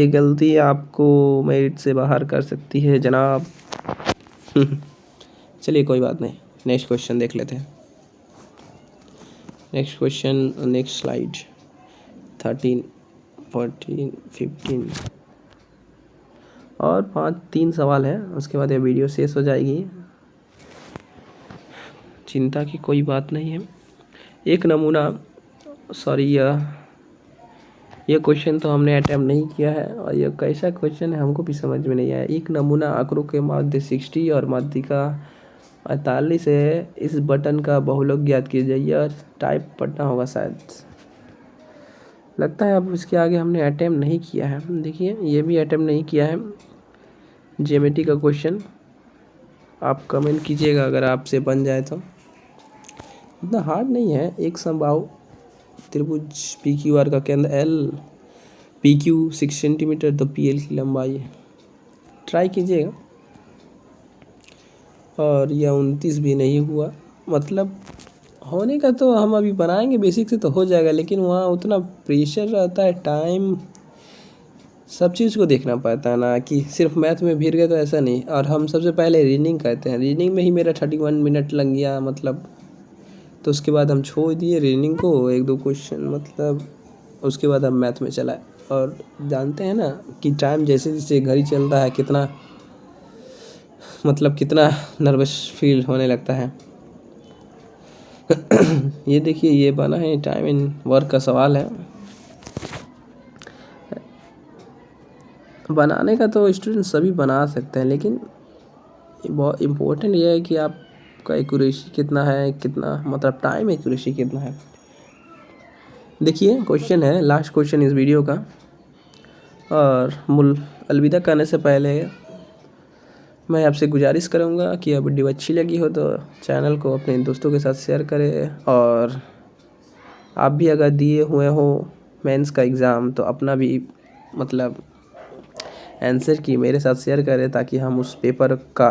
गलती आपको मेरिट से बाहर कर सकती है जनाब। चलिए कोई बात नहीं, नेक्स्ट क्वेश्चन देख लेते हैं। नेक्स्ट क्वेश्चन, नेक्स्ट स्लाइड, 13, 14, 15 और 3 सवाल है, उसके बाद ये वीडियो शेष हो जाएगी। चिंता की कोई बात नहीं है। एक नमूना, सॉरी यह क्वेश्चन तो हमने अटैम्प्ट नहीं किया है और यह कैसा क्वेश्चन है हमको भी समझ में नहीं आया। एक नमूना आंकड़ों के माध्य 60 और माध्यिका 48 है। इस बटन का बहुलक ज्ञात कीजिए। और टाइप पढ़ना होगा शायद, लगता है। अब इसके आगे हमने अटैम्प्ट नहीं किया है। देखिए ये भी अटैम्प्ट नहीं किया है। ज्योमेट्री का क्वेश्चन, आप कमेंट कीजिएगा अगर आपसे बन जाए तो। इतना हार्ड नहीं है। एक समबाहु त्रिभुज PQR का केंद्र L, PQ 6 सेंटीमीटर, तो PL की लंबाई है। ट्राई कीजिएगा। और यह 29 भी नहीं हुआ, मतलब होने का तो हम अभी बनाएंगे, बेसिक से तो हो जाएगा, लेकिन वहाँ उतना प्रेशर रहता है, टाइम, सब चीज़ को देखना पड़ता है ना, कि सिर्फ मैथ में भीड़ गए तो ऐसा नहीं। और हम सबसे पहले रीडिंग करते हैं, रीडिंग में ही मेरा 31 मिनट लग गया, मतलब। तो उसके बाद हम छोड़ दिए रीडिंग को, 1-2 क्वेश्चन, मतलब उसके बाद हम मैथ में चलाए। और जानते हैं ना कि टाइम जैसे जैसे घड़ी चलता है कितना, मतलब कितना नर्वस फील होने लगता है। ये देखिए, ये बना है टाइम इन वर्क का सवाल है। बनाने का तो स्टूडेंट सभी बना सकते हैं, लेकिन बहुत इम्पोर्टेंट ये है कि आपका एक्यूरेसी कितना है, कितना मतलब टाइम एक्यूरेसी कितना है। देखिए क्वेश्चन है, लास्ट क्वेश्चन इस वीडियो का। और अलविदा करने से पहले मैं आपसे गुजारिश करूँगा कि अब वीडियो अच्छी लगी हो तो चैनल को अपने दोस्तों के साथ शेयर करें। और आप भी अगर दिए हुए हो मेंस का एग्ज़ाम तो अपना भी मतलब आंसर की मेरे साथ शेयर करें, ताकि हम उस पेपर का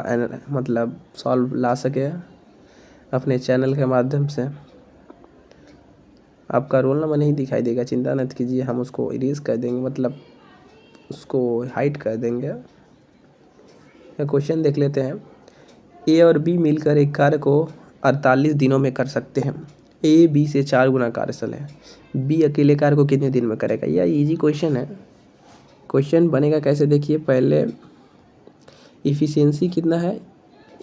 मतलब सॉल्व ला सके अपने चैनल के माध्यम से। आपका रोल नंबर नहीं दिखाई देगा, चिंता मत कीजिए, हम उसको इरेज कर देंगे, मतलब उसको हाइड कर देंगे। क्वेश्चन देख लेते हैं। A और B मिलकर एक कार्य को 48 दिनों में कर सकते हैं। A B से 4 गुना कार्यशल है। B अकेले कार्य को कितने दिन में करेगा? यह इजी क्वेश्चन है। क्वेश्चन बनेगा कैसे, देखिए पहले इफ़िशियंसी कितना है,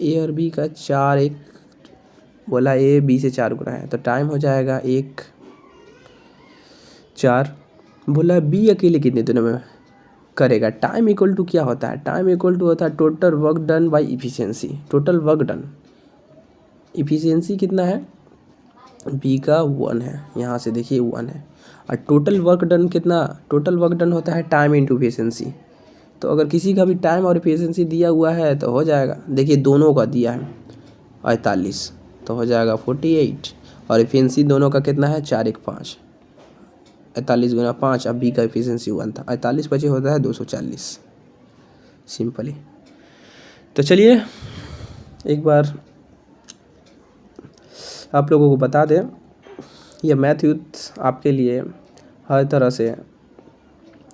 A और B का 4, 1 बोला A B से 4 गुना है, तो टाइम हो जाएगा 1 4। बोला B अकेले कितने दिनों में करेगा। टाइम इक्वल टू क्या होता है, टाइम इक्वल टू होता है total work done by efficiency. Total work done, efficiency कितना है, B का 1 है, यहाँ से देखिए 1 है। और टोटल वर्क डन कितना, टोटल वर्क डन होता है टाइम इंटू इफ़िशियंसी। तो अगर किसी का भी टाइम और इफ़िशियंसी दिया हुआ है तो हो जाएगा, देखिए दोनों का दिया है 48, तो हो जाएगा 48। और इफ़िशियंसी दोनों का कितना है, 4 1 5, 48 गुना 5। अब B का इफ़िशियंसी 1 था, 48 बचे होता है 240, सिंपली। तो चलिए एक बार आप लोगों को बता दें, यह मैथ यूथ आपके लिए हर तरह से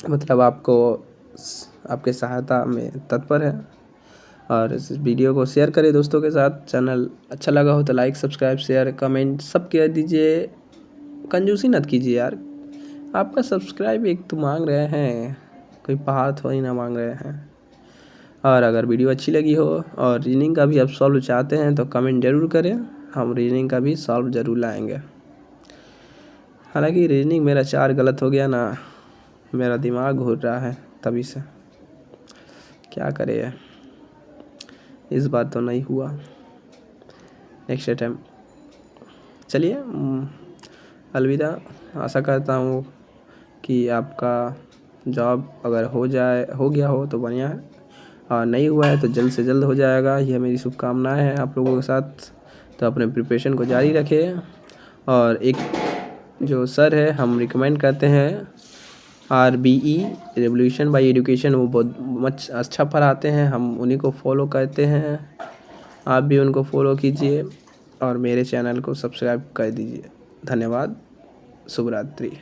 मतलब आपके सहायता में तत्पर है। और इस वीडियो को शेयर करें दोस्तों के साथ। चैनल अच्छा लगा हो तो लाइक, सब्सक्राइब, शेयर, कमेंट सब कर दीजिए। कंजूसी मत कीजिए यार, आपका सब्सक्राइब एक तो मांग रहे हैं, कोई पहाड़ थोड़ी ना मांग रहे हैं। और अगर वीडियो अच्छी लगी हो और रीजनिंग का भी आप सॉल्व चाहते हैं तो कमेंट ज़रूर करें, हम रीजनिंग का भी सॉल्व ज़रूर लाएंगे। हालांकि रीजनिंग मेरा 4 गलत हो गया ना, मेरा दिमाग घूर रहा है तभी से, क्या करे, इस बार तो नहीं हुआ, नेक्स्ट टाइम। चलिए अलविदा। आशा करता हूँ कि आपका जॉब अगर हो गया हो तो बढ़िया है, और नहीं हुआ है तो जल्द से जल्द हो जाएगा। यह मेरी शुभकामनाएं हैं आप लोगों के साथ। तो अपने प्रिपरेशन को जारी रखें। और एक जो सर है हम रिकमेंड करते हैं, RBE रेवोल्यूशन बाय एजुकेशन, वो बहुत अच्छा पढ़ाते हैं, हम उन्हीं को फॉलो करते हैं। आप भी उनको फॉलो कीजिए और मेरे चैनल को सब्सक्राइब कर दीजिए। धन्यवाद, शुभ रात्रि।